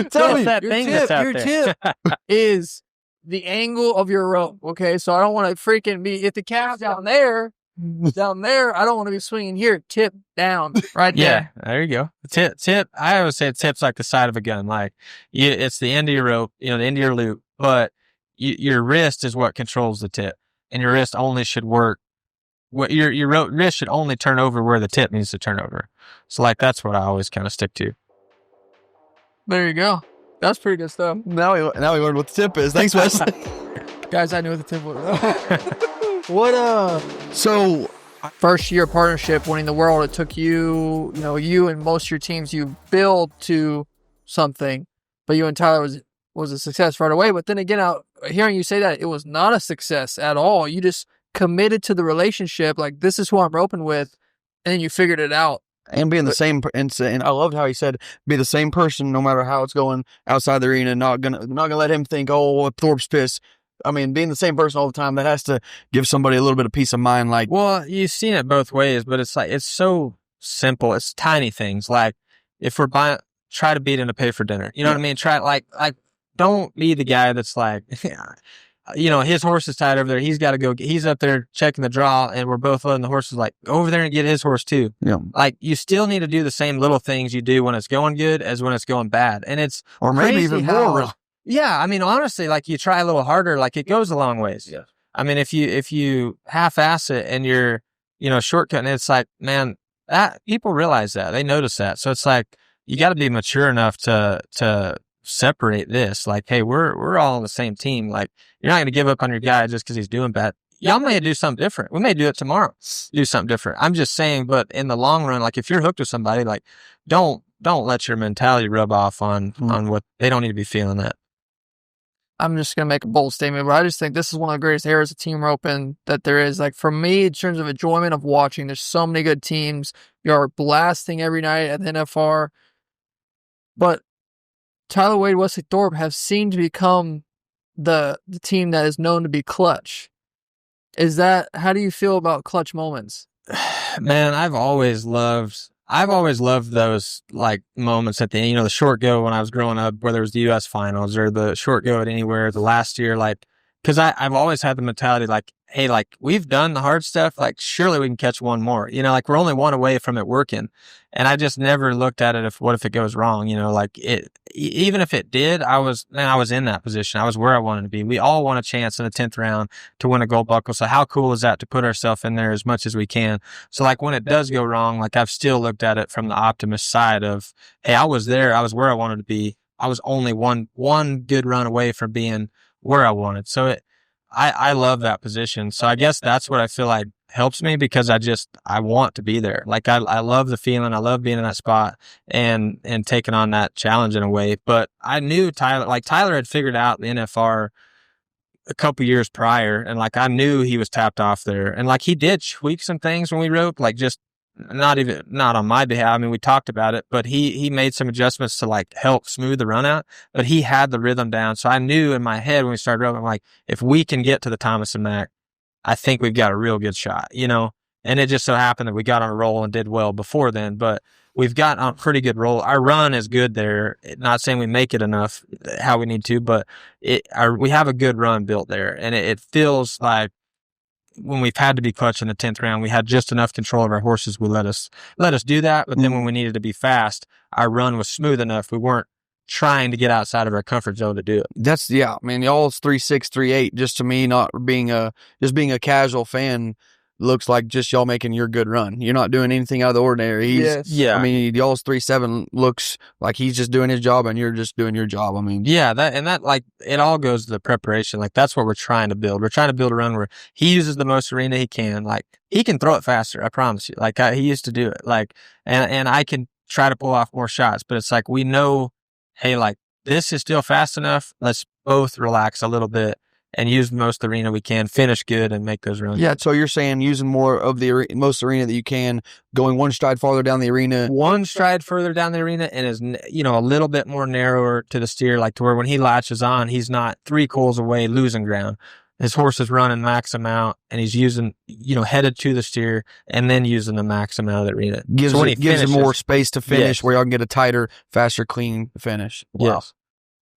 Tell me that thing that's out your there. Tip is the angle of your rope. Okay, so I don't want to freaking be if the calf's down there. I don't want to be swinging here. Tip down, right there. Yeah, there you go. Tip. I always say tip's like the side of a gun. Like it's the end of your rope, the end of your loop. But your wrist is what controls the tip, and your wrist only should work. What your wrist should only turn over where the tip needs to turn over. So like that's what I always kind of stick to. There you go. That's pretty good stuff. Now we learned what the tip is. Thanks, Wesley. Guys, I knew what the tip was. So first year partnership, winning the world, it took you, you and most of your teams, you build to something, but you and Tyler was a success right away. But then again, out hearing you say that, it was not a success at all. You just committed to the relationship, like, this is who I'm roping with, and then you figured it out. And being the same, and I loved how he said, be the same person no matter how it's going outside the arena. Not gonna let him think, oh, Thorpe's pissed. I mean, being the same person all the time, that has to give somebody a little bit of peace of mind. Like, well, you've seen it both ways, but it's like, it's so simple. It's tiny things. Like, if we're buying, try to beat him to pay for dinner. You know what I mean? Try, like, don't be the guy that's like, his horse is tied over there. He's got to go. He's up there checking the draw, and we're both letting the horses, like, go over there and get his horse too. Yeah. Like, you still need to do the same little things you do when it's going good as when it's going bad. And it's, or maybe even more. Yeah. I mean, honestly, like, you try a little harder, like, it goes a long ways. Yeah. I mean, if you half-ass it and you're, shortcutting, it's like, man, that people realize that. They notice that. So it's like, you got to be mature enough to separate this. Like, hey, we're all on the same team. Like, you're not going to give up on your guy just because he's doing bad. Y'all may do something different. We may do it tomorrow. Do something different. I'm just saying, but in the long run, like, if you're hooked with somebody, like, don't let your mentality rub off on what they don't need to be feeling that. I'm just going to make a bold statement, but I just think this is one of the greatest eras of team roping that there is. Like, for me, in terms of enjoyment of watching, there's so many good teams. You're blasting every night at the NFR. But Tyler Wade, Wesley Thorp have seemed to become the team that is known to be clutch. How do you feel about clutch moments? Man, I've always loved those, like, moments at the end, the short go when I was growing up, whether it was the U.S. finals or the short go at anywhere, the last year, like, because I've always had the mentality, like, hey, like, we've done the hard stuff, like, surely we can catch one more, like, we're only one away from it working. And I just never looked at it what if it goes wrong, like, even if it did, I was in that position. I was where I wanted to be. We all want a chance in the 10th round to win a gold buckle. So how cool is that to put ourselves in there as much as we can? So, like, when it does go wrong, like, I've still looked at it from the optimist side of, hey, I was there. I was where I wanted to be. I was only one good run away from being where I wanted. So I love that position. So I guess that's what I feel like helps me, because I want to be there. Like, I love the feeling. I love being in that spot and taking on that challenge in a way. But I knew Tyler had figured out the NFR a couple years prior. And, like, I knew he was tapped off there. And, like, he did tweak some things when we roped, like, just not on my behalf. I mean, we talked about it, but he made some adjustments to, like, help smooth the run out, but he had the rhythm down. So I knew in my head when we started roping, I'm like, if we can get to the Thomas and Mack, I think we've got a real good shot, and it just so happened that we got on a roll and did well before then, but we've got on a pretty good roll. Our run is good there. Not saying we make it enough how we need to, but we have a good run built there. And it feels like when we've had to be clutch in the 10th round, we had just enough control of our horses. We let us do that. But then when we needed to be fast, our run was smooth enough. We weren't trying to get outside of our comfort zone to do it. I mean, y'all's 3.6, 3.8, just to me, not being being a casual fan, looks like just y'all making your good run. You're not doing anything out of the ordinary. Yeah. I mean, y'all's 3.7 looks like he's just doing his job and you're just doing your job. I mean, yeah, that like, it all goes to the preparation. Like, that's what we're trying to build. We're trying to build a run where he uses the most arena he can. Like, he can throw it faster. I promise you. Like, he used to do it. Like, and I can try to pull off more shots, but it's like, we know, hey, like, this is still fast enough. Let's both relax a little bit and use most arena we can, finish good, and make those runs. Yeah, so you're saying using more of the most arena that you can, going one stride farther down the arena. One stride further down the arena, and is, a little bit more narrower to the steer, like to where when he latches on, he's not 3 coals away losing ground. His horse is running max amount, and he's using, headed to the steer, and then using the max amount of the arena. Gives him more space to finish, yes, where y'all can get a tighter, faster, clean finish. Wow.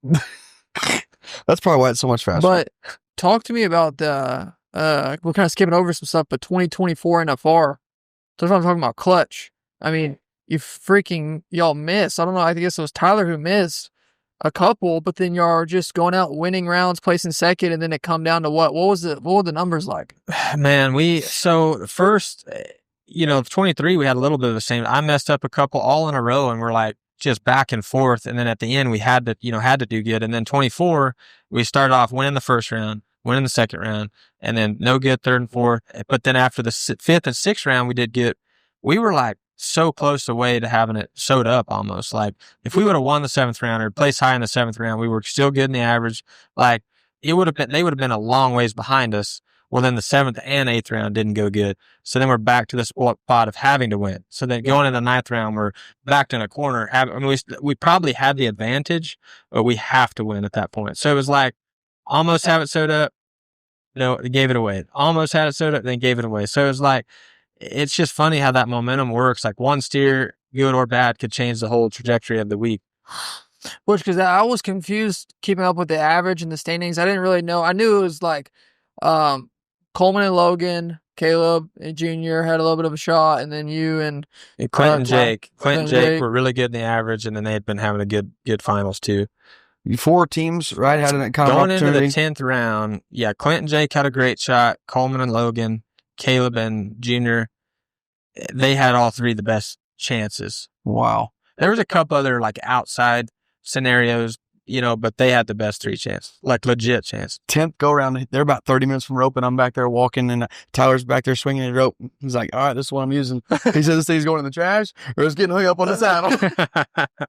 Yes. That's probably why it's so much faster. But talk to me about the, we're kind of skipping over some stuff, but 2024 NFR. That's what I'm talking about, clutch. I mean, y'all missed. I don't know, I guess it was Tyler who missed a couple, but then y'all are just going out, winning rounds, placing second, and then it come down to what were the numbers like? Man, so first, 23, we had a little bit of the same. I messed up a couple all in a row, and we're like, just back and forth, and then at the end we had to do good. And then 24, we started off winning the first round, winning the second round, and then no good third and fourth. But then after the fifth and sixth round, we were like so close away to having it sewed up almost. Like if we would have won the seventh round or placed high in the seventh round, we were still good in the average. Like they would have been a long ways behind us. Well, then the seventh and eighth round didn't go good. So then we're back to the spot of having to win. So then going into the ninth round, we're backed in a corner. We probably had the advantage, but we have to win at that point. So it was like almost have it sewed up. No, they gave it away. Almost had it sewed up, then gave it away. So it was like, it's just funny how that momentum works. Like one steer, good or bad, could change the whole trajectory of the week. Which, because I was confused keeping up with the average and the standings. I didn't really know. I knew it was like Coleman and Logan, Caleb and Junior had a little bit of a shot, and then you and Clint and Jake. Clint and Jake were really good in the average, and then they had been having a good finals too. 4 teams, right? Had a kind of going opportunity. Into the 10th round. Yeah, Clint and Jake had a great shot. Coleman and Logan, Caleb and Junior, they had all 3 the best chances. Wow. There was a couple other like outside scenarios, but they had the best 3 chances, like legit chance. 10th go around, they're about 30 minutes from rope, and I'm back there walking, and Tyler's back there swinging the rope. He's like, all right, this is what I'm using. He said this thing's going in the trash, or it's getting hung up on the saddle.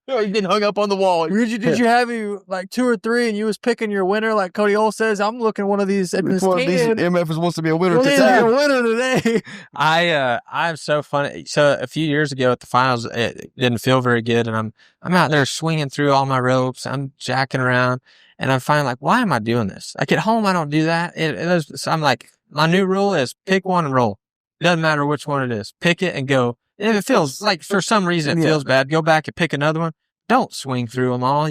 He's getting hung up on the wall. Did you have like 2 or 3, and you was picking your winner, like Cody Ole says? I'm looking one of these at this MF wants to be a winner today. I'm so funny. So a few years ago at the finals, it didn't feel very good, and I'm out there swinging through all my ropes. I'm jacking around, and I'm finally like, why am I doing this? Like at home, I don't do that. So I'm like, my new rule is pick one and roll. It doesn't matter which one it is. Pick it and go. And if it feels like for some reason it feels bad, go back and pick another one. Don't swing through them all,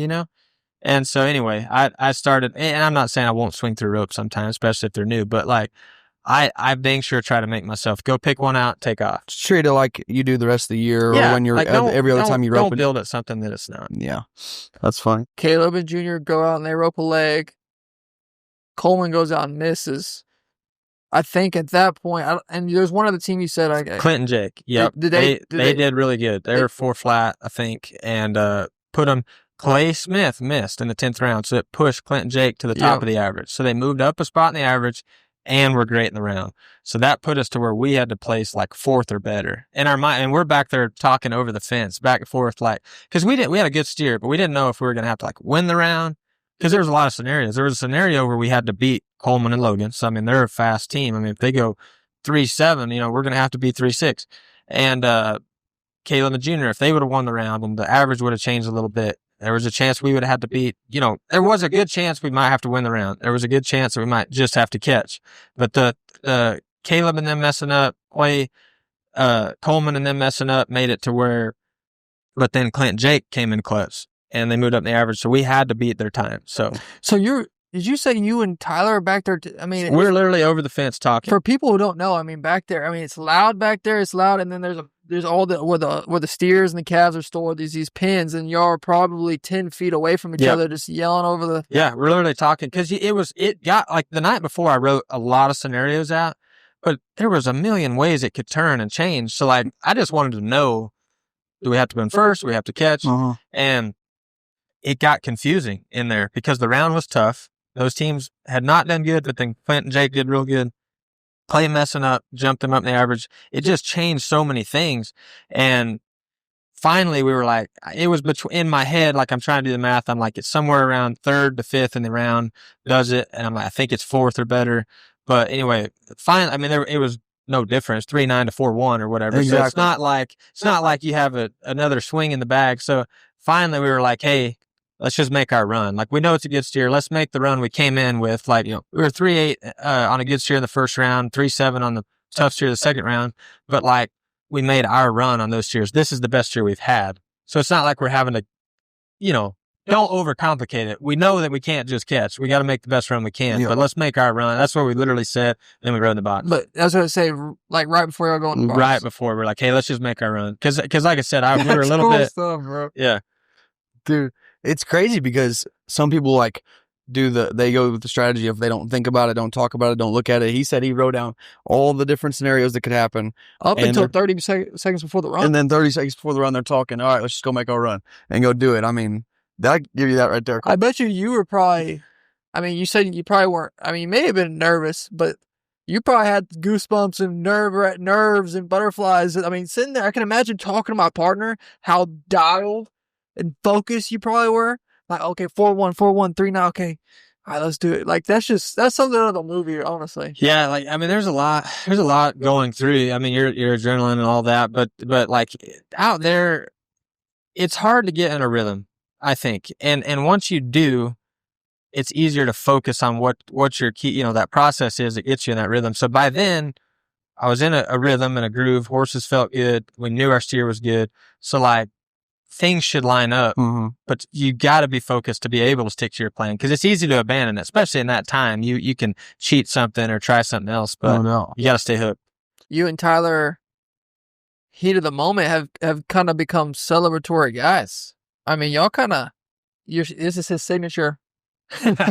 And so anyway, I started, and I'm not saying I won't swing through ropes sometimes, especially if they're new, but like I being sure try to make myself go pick one out, take off. Treat it like you do the rest of the year, or when you're like every other time you rope. Don't build it something that it's not. Yeah, that's fine. Caleb and Junior go out and they rope a leg. Coleman goes out and misses. I think at that point, and there's one other team you said, Clint and Jake. Yep, they did really good. They were 4 flat, I think, and put them. Clay Smith missed in the 10th round, so it pushed Clint and Jake to the top of the average. So they moved up a spot in the average, and we're great in the round. So that put us to where we had to place like 4th or better in our mind. And we're back there talking over the fence, back and forth, like, cause we had a good steer, but we didn't know if we were going to have to like win the round. Cause there was a lot of scenarios. There was a scenario where we had to beat Coleman and Logan. So, I mean, they're a fast team. I mean, if they go 3-7, we're going to have to beat 3-6. And, Caleb and Junior, if they would have won the round and the average would have changed a little bit, there was a chance we would have had to beat, there was a good chance we might have to win the round. There was a good chance that we might just have to catch. But the Caleb and them messing up, Coleman and them messing up made it to where, but then Clint and Jake came in close and they moved up the average. So we had to beat their time. So did you say you and Tyler are back there? We're literally over the fence talking. For people who don't know, back there, it's loud back there. It's loud. And then there's all where the steers and the calves are stored, these pins, and y'all are probably 10 feet away from each other, just yelling over the. Yeah, we're literally talking because it got like the night before I wrote a lot of scenarios out, but there was a million ways it could turn and change. So like, I just wanted to know, do we have to win first? Do we have to catch? Uh-huh. And it got confusing in there because the round was tough. Those teams had not done good, but then Clint and Jake did real good. Clay messing up, jumped them up in the average. It just changed so many things. And finally we were like, it was in my head, like I'm trying to do the math. I'm like, it's somewhere around 3rd to 5th in the round does it. And I'm like, I think it's 4th or better. But anyway, finally, it was no difference, 3-9 to 4-1 or whatever. Exactly. So it's not like you have another swing in the bag. So finally we were like, hey, let's just make our run. Like, we know it's a good steer. Let's make the run we came in with. Like, we were 3-8 on a good steer in the first round, 3-7 on the tough steer the second round. But, like, we made our run on those steers. This is the best steer we've had. So it's not like we're having to, don't overcomplicate it. We know that we can't just catch. We got to make the best run we can. But let's make our run. That's what we literally said. Then we rode in the box. But that's what I say, like, right before y'all go in the box. Right before. We're like, hey, let's just make our run. Because like I said, we were a little bit. Stuff, bro. Yeah. Dude. It's crazy because some people they go with the strategy of they don't think about it, don't talk about it, don't look at it. He said he wrote down all the different scenarios that could happen. Up until 30 seconds before the run. And then 30 seconds before the run, they're talking, all right, let's just go make our run and go do it. That give you that right there. I bet you were probably I mean, you said you probably weren't. I mean, you may have been nervous, but you probably had goosebumps and nerves and butterflies. I mean, sitting there, I can imagine talking to my partner, how dialed and focused you probably were. Like, okay, 4-1, 4-1, 3 now. Okay, all right, let's do it. Like, that's something out of the movie, honestly. Yeah, like I mean, there's a lot going through. I mean, your adrenaline and all that, but like out there, it's hard to get in a rhythm, I think. And once you do, it's easier to focus on what your key, that process is that gets you in that rhythm. So by then, I was in a rhythm and a groove. Horses felt good. We knew our steer was good. So like things should line up, but you got to be focused to be able to stick to your plan, because it's easy to abandon it, especially in that time. You can cheat something or try something else, but you got to stay hooked. You and Tyler, heat of the moment, have kind of become celebratory guys. I mean, y'all kind of, this is his signature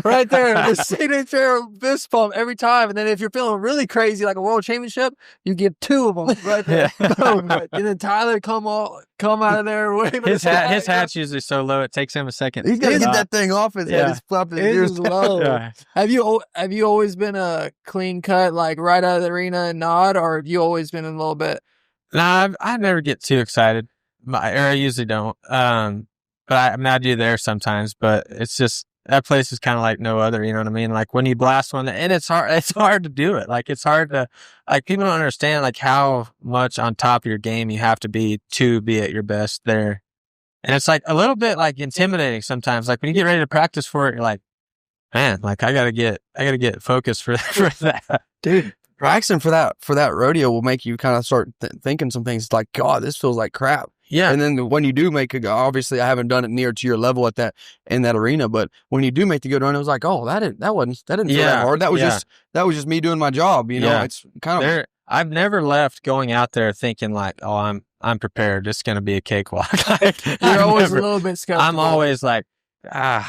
right there, the signature fist pump every time. And then if you're feeling really crazy, like a world championship, you give 2 of them right there. And then Tyler come out of there. His hat's usually so low, it takes him a second. He's got to get that thing off his head. He's flopping his ears low. Yeah. Have you always been a clean cut, like right out of the arena and nod, or have you always been in a little bit? Nah, I never get too excited. Or I usually don't. But I do there sometimes, but it's just, that place is kind of like no other, you know what I mean? Like when you blast one, and it's hard to do it. Like it's hard to, like people don't understand like how much on top of your game you have to be at your best there. And it's like a little bit like intimidating sometimes. Like when you get ready to practice for it, you're like, man, like I gotta get focused for that. Dude, practicing for that rodeo will make you kind of start thinking some things like, God, this feels like crap. Yeah. And then when you do make obviously I haven't done it near to your level in that arena, but when you do make the good run, it was like, oh, that didn't feel that hard. That was just me doing my job. It's kind of I've never left going out there thinking like, oh, I'm prepared. It's going to be a cakewalk. You're always a little bit skeptical. I'm always like, I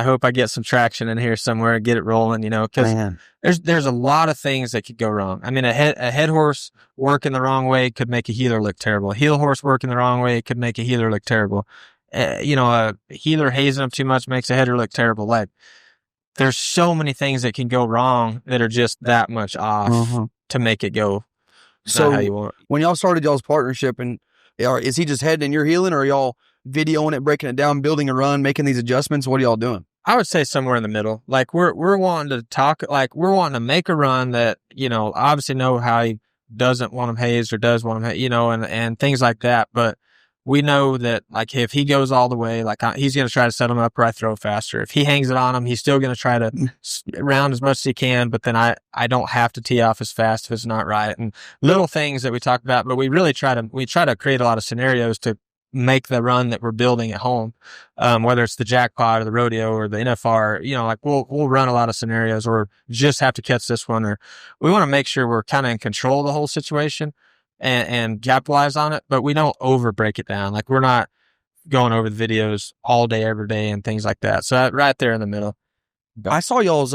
hope I get some traction in here somewhere and get it rolling, because there's a lot of things that could go wrong. I mean, a head horse working the wrong way could make a heeler look terrible. A heel horse working the wrong way could make a heeler look terrible. A heeler hazing up too much makes a header look terrible. Like, there's so many things that can go wrong that are just that much off to make it go not how you want. When y'all started y'all's partnership, and is he just heading and you're heeling, or are y'all videoing it, breaking it down, building a run, making these adjustments? What are y'all doing? I would say somewhere in the middle. Like we're wanting to talk, like we're wanting to make a run that, obviously know how he doesn't want him hazed or does want him, and things like that. But we know that like if he goes all the way, like he's going to try to set him up or I throw faster. If he hangs it on him, he's still going to try to round as much as he can. But then I don't have to tee off as fast if it's not right. And little things that we talk about, but we really try to create a lot of scenarios to make the run that we're building at home, whether it's the jackpot or the rodeo or the NFR, like we'll run a lot of scenarios, or just have to catch this one, or we want to make sure we're kind of in control of the whole situation and capitalize on it, but we don't over break it down. Like we're not going over the videos all day, every day and things like that. So right there in the middle. I saw y'all's,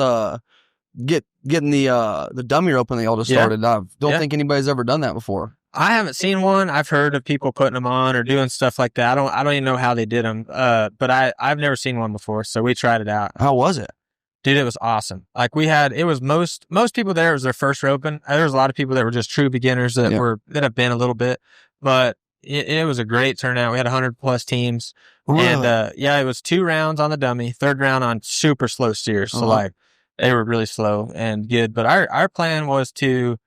getting the dummy rope when they all just started. I don't think anybody's ever done that before. I haven't seen one. I've heard of people putting them on or doing stuff like that. I don't even know how they did them. But I've never seen one before. So we tried it out. How was it? Dude, it was awesome. Like it was most people there, it was their first roping. There was a lot of people that were just true beginners that have been a little bit, but it was a great turnout. We had 100+ teams. Really? And, it was 2 rounds on the dummy, 3rd round on super slow steers. So like they were really slow and good. But our plan was to,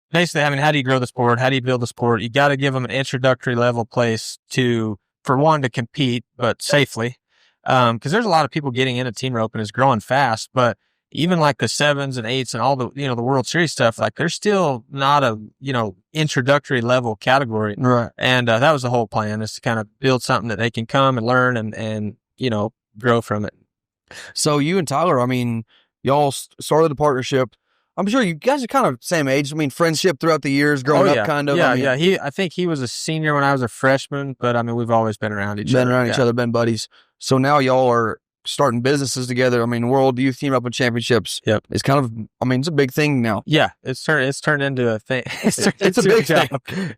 basically, I mean, how do you grow the sport? How do you build the sport? You got to give them an introductory level place for one, to compete, but safely. Cause there's a lot of people getting into team roping is growing fast, but even like the 7s and 8s and all the, the World Series stuff, like there's still not a, introductory level category. Right. And, that was the whole plan, is to kind of build something that they can come and learn and, grow from it. So you and Tyler, I mean, y'all started the partnership. I'm sure you guys are kind of same age. I mean, friendship throughout the years, growing up, kind of. Yeah, I mean, I think he was a senior when I was a freshman, but I mean, we've always been around each other. Been around each other, been buddies. So now y'all are starting businesses together. I mean, World Youth Team Up with Championships. Yep. It's kind of, I mean, it's a big thing now. Yeah, it's turned into a thing. It's a big thing.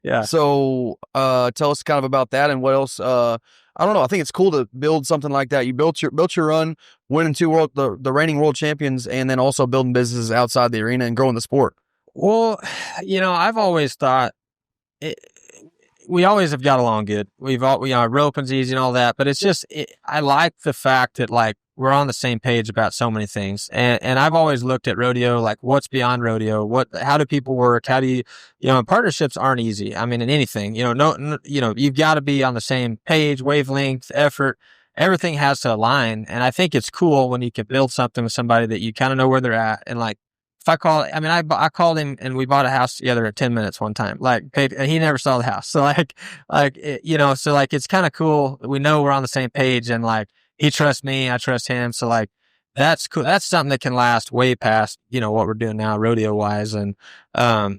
Yeah. So, tell us kind of about that and what else. I don't know. I think it's cool to build something like that. You built your run, winning the reigning world champions, and then also building businesses outside the arena and growing the sport. Well, I've always thought we always have got along good. Roping's easy and all that, but it's just, I like the fact that like we're on the same page about so many things. And I've always looked at rodeo, like what's beyond rodeo? How do people work? How do you, and partnerships aren't easy. I mean, in anything, you've got to be on the same page, wavelength, effort. Everything has to align. And I think it's cool when you can build something with somebody that you kind of know where they're at. And like, if I called him and we bought a house together in 10 minutes one time. Like, he never saw the house. So it's kind of cool. We know we're on the same page, and like, he trusts me, I trust him. So like, that's cool. That's something that can last way past, what we're doing now rodeo wise. And, I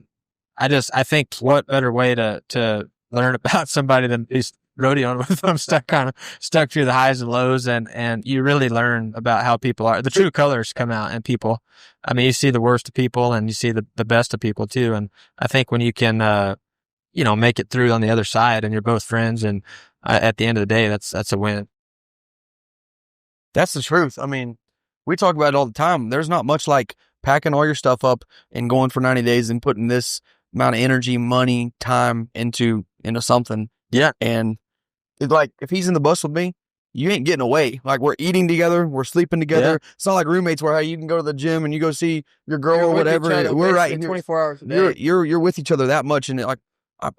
think what better way to learn about somebody than these rodeoing with them, stuck through the highs and lows, and you really learn about how people are. The true colors come out in people. I mean, you see the worst of people and you see the best of people too. And I think when you can, make it through on the other side and you're both friends, and at the end of the day, that's a win. That's the truth. I mean, we talk about it all the time. There's not much like packing all your stuff up and going for 90 days and putting this amount of energy, money, time into something. Yeah. And it's like, if he's in the bus with me, you ain't getting away. Like, we're eating together, we're sleeping together. Yeah. It's not like roommates where you can go to the gym and you go see your girl or whatever. We're right here 24 hours a day. You're with each other that much, and like,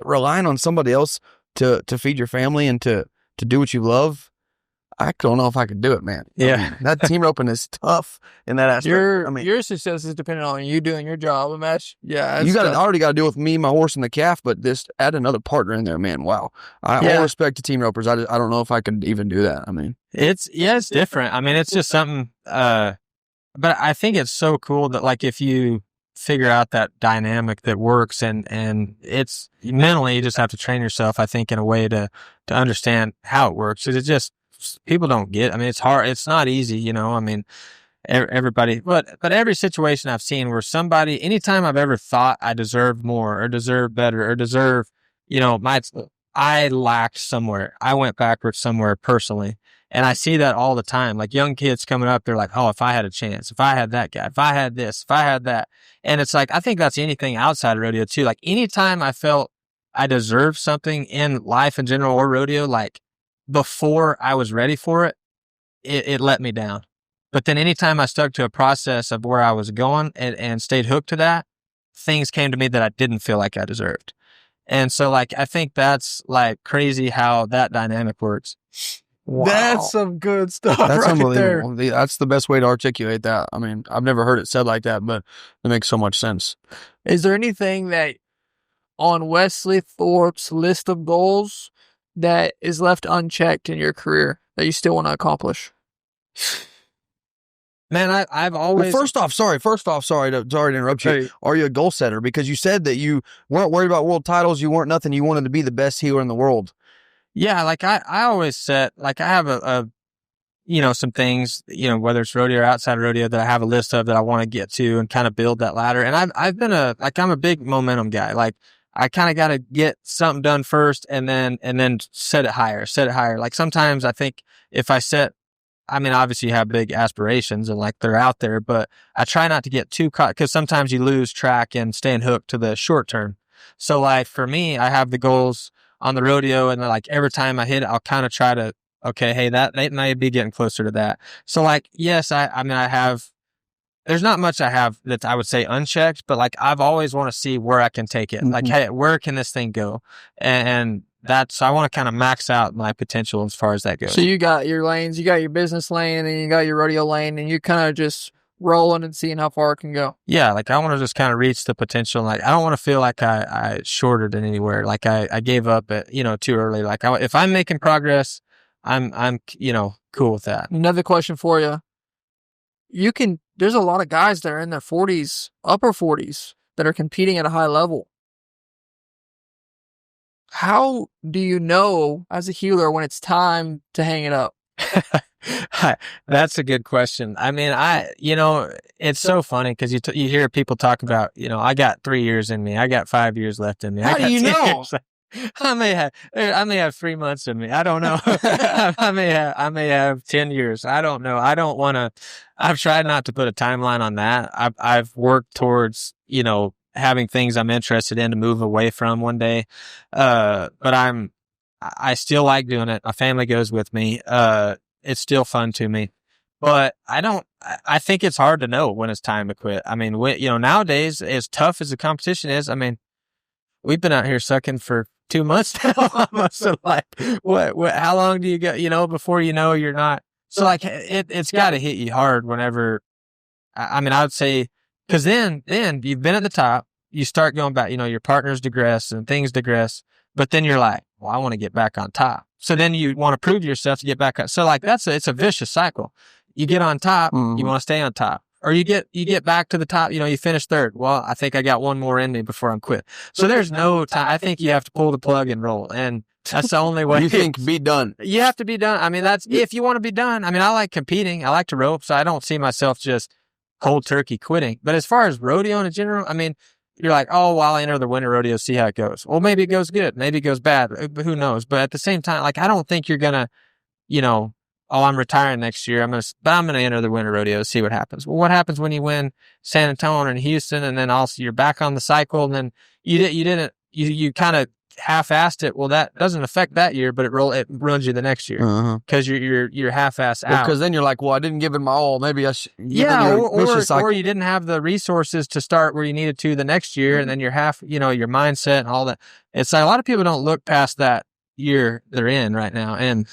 relying on somebody else to feed your family and to do what you love. I don't know if I could do it, man. Yeah. I mean, that team roping is tough in that aspect. Your success is dependent on you doing your job. Yeah, you already got to deal with me, my horse, and the calf, but just add another partner in there, man. Wow. All respect to team ropers. I don't know if I could even do that. I mean, it's different. I mean, it's just something, but I think it's so cool that like, if you figure out that dynamic that works, and it's mentally, you just have to train yourself, I think, in a way to understand how it works. It just, people don't get, I mean, it's hard. It's not easy, I mean, everybody, but every situation I've seen where somebody, anytime I've ever thought I deserved more or deserve better or deserve, I lacked somewhere. I went backwards somewhere personally. And I see that all the time. Like, young kids coming up, they're like, oh, if I had a chance, if I had that guy, if I had this, if I had that. And it's like, I think that's anything outside of rodeo too. Like, anytime I felt I deserved something in life in general or rodeo, like, before I was ready for it, it let me down. But then anytime I stuck to a process of where I was going and stayed hooked to that, things came to me that I didn't feel like I deserved. And so, like, I think that's like crazy how that dynamic works. Wow. That's some good stuff. That's right unbelievable. There. That's the best way to articulate that. I mean, I've never heard it said like that, but it makes so much sense. Is there anything that on Wesley Thorp's list of goals that is left unchecked in your career that you still want to accomplish? Man, I've always... Well, first off, sorry to interrupt you. Hey. Are you a goal setter? Because you said that you weren't worried about world titles. You weren't nothing. You wanted to be the best healer in the world. Yeah, like I always set, like, I have some things, whether it's rodeo or outside of rodeo, that I have a list of that I want to get to and kind of build that ladder. And I've been I'm a big momentum guy. Like, I kind of got to get something done first and then set it higher. Like, sometimes I think if I set, I mean, obviously you have big aspirations and like they're out there, but I try not to get too caught, because sometimes you lose track and staying hooked to the short term. So like, for me, I have the goals on the rodeo, and like, every time I hit it, I'll kind of try to, okay, hey, that might be getting closer to that. So like, yes, I have, there's not much I have that I would say unchecked, but like, I've always want to see where I can take it. Mm-hmm. Like, hey, where can this thing go? And I want to kind of max out my potential as far as that goes. So you got your lanes, you got your business lane, and you got your rodeo lane, and you kind of just rolling and seeing how far it can go. Yeah, like, I want to just kind of reach the potential. Like, I don't want to feel like I shorted it anywhere. Like, I gave up at, too early. Like, if I'm making progress, I'm cool with that. Another question for you. There's a lot of guys that are in their 40s, upper 40s, that are competing at a high level. How do you know as a healer when it's time to hang it up? That's a good question. I mean, it's so funny because you hear people talk about, I got 3 years in me. I got 5 years left in me. How I do got you 10 know? years. I may have 3 months in me. I don't know. I may have 10 years. I don't know. I don't want to, I've tried not to put a timeline on that. I've worked towards, having things I'm interested in to move away from one day. But I still like doing it. My family goes with me. It's still fun to me, but I think it's hard to know when it's time to quit. I mean, nowadays, as tough as the competition is, I mean, we've been out here sucking for 2 months now. Almost. So like, what, how long do you go, before you're not? So like, it's got to hit you hard whenever, I mean, I would say, cause then you've been at the top, you start going back, your partners digress and things digress, but then you're like, well, I want to get back on top. So then you want to prove yourself to get back on. So like, it's a vicious cycle. You get on top, you want to stay on top. Or you get back to the top, you finish third. Well, I think I got one more in me before I'm quit. So there's no time. I think you have to pull the plug and roll. And that's the only way. You think be done. You have to be done. I mean, that's if you want to be done. I mean, I like competing. I like to rope. So I don't see myself just cold turkey quitting. But as far as rodeo in general, I mean, you're like, oh, well, I'll enter the winter rodeo, see how it goes. Well, maybe it goes good. Maybe it goes bad. Who knows? But at the same time, like, I don't think you're going to, oh, I'm retiring next year. I'm going to enter the winter rodeo, see what happens. Well, what happens when you win San Antonio and Houston, and then also you're back on the cycle, and then you kind of half-assed it. Well, that doesn't affect that year, but it ruins you the next year because you're half-assed out. Because then you're like, well, I didn't give it my all. Maybe I should. Yeah, or you didn't have the resources to start where you needed to the next year, and then you're your mindset and all that. It's like a lot of people don't look past that year they're in right now, and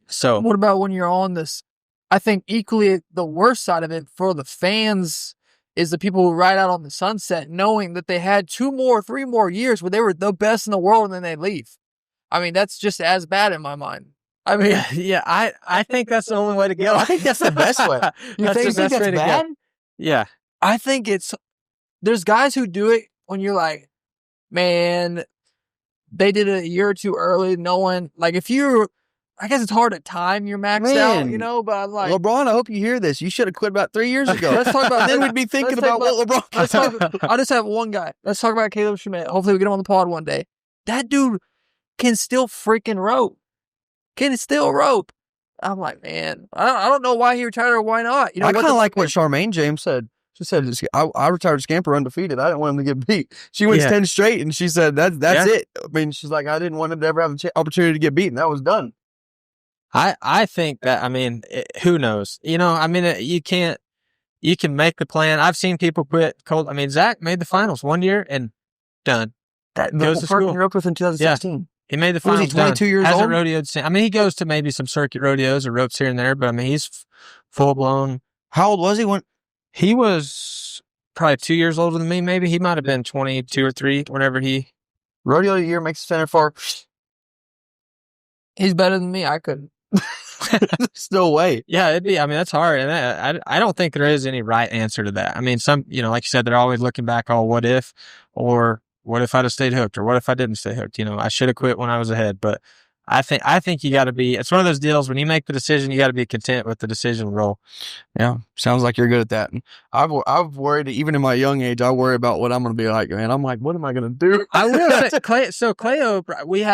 so. What about when you're on this? I think equally the worst side of it for the fans is the people who ride out on the sunset knowing that they had 2 more, 3 more years where they were the best in the world and then they leave. I mean, that's just as bad in my mind. I mean, yeah, I think that's the only way to go. I think that's the best way. You think that's bad? Yeah. I think there's guys who do it when you're like, man, they did it a year or 2 early. No one, like I guess it's hard to time your maxed out, but I'm like, LeBron, I hope you hear this. You should have quit about 3 years ago. Let's talk about then we'd be thinking about what LeBron. I just have one guy. Let's talk about Caleb Schmidt. Hopefully we get him on the pod one day. That dude can still freaking rope. I'm like, man, I don't know why he retired or why not. I kind of like what Charmaine James said. She said, I retired Scamper undefeated. I didn't want him to get beat. She went 10 straight, and she said, that's it. I mean, she's like, I didn't want him to ever have the opportunity to get beaten. That was done. I think that, I mean, who knows? I mean, you can make the plan. I've seen people quit cold. I mean, Zach made the finals 1 year and done. That goes to school. He roped with in 2016. Yeah. He made the finals. Was he 22 years old? Hasn't rodeoed. I mean, he goes to maybe some circuit rodeos or ropes here and there, but I mean, he's full blown. How old was he when? He was probably 2 years older than me. Maybe he might have been 22 or 3 whenever he. Rodeo year makes the center for. He's better than me. I couldn't. There's no way. Yeah, it'd be. I mean, that's hard, and I don't think there is any right answer to that. I mean, some, like you said, they're always looking back. Oh, what if, or what if I'd have stayed hooked, or what if I didn't stay hooked? I should have quit when I was ahead. But I think you got to be. It's one of those deals when you make the decision, you got to be content with the decision role. Yeah, sounds like you're good at that. I've worried, even in my young age, I worry about what I'm going to be like. Man, I'm like, what am I going to do? I will say, Cleo, we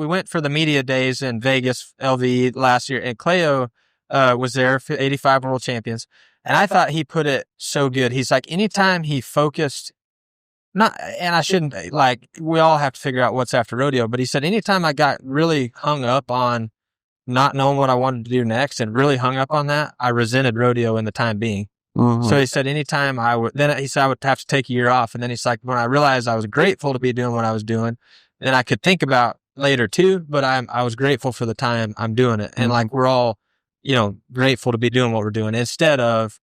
went for the media days in Vegas, LV last year, and Cleo was there, 85 world champions, and I thought he put it so good. He's like, anytime he focused. And I shouldn't, we all have to figure out what's after rodeo, but he said, anytime I got really hung up on not knowing what I wanted to do next and really hung up on that, I resented rodeo in the time being. Mm-hmm. So he said, anytime I would have to take a year off. And then he's like, when I realized I was grateful to be doing what I was doing, then I could think about later too, but I was grateful for the time I'm doing it. And we're all, grateful to be doing what we're doing instead of,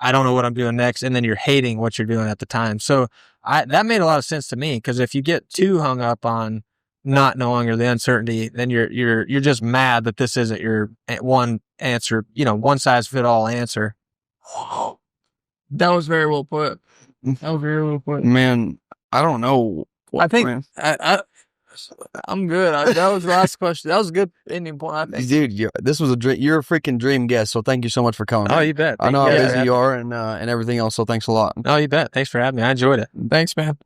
I don't know what I'm doing next, and then you're hating what you're doing at the time. So that made a lot of sense to me, because if you get too hung up on not knowing or the uncertainty, then you're just mad that this isn't your one answer, one size fit all answer. That was very well put. Man, I don't know. I think I'm good. That was the last question. That was a good ending point, I think. Dude, this was a dream. You're a freaking dream guest, so thank you so much for coming. Oh, man. you bet. I know how Thank you. busy you are and everything else, so thanks a lot. Oh, you bet. Thanks for having me. I enjoyed it. Thanks, man.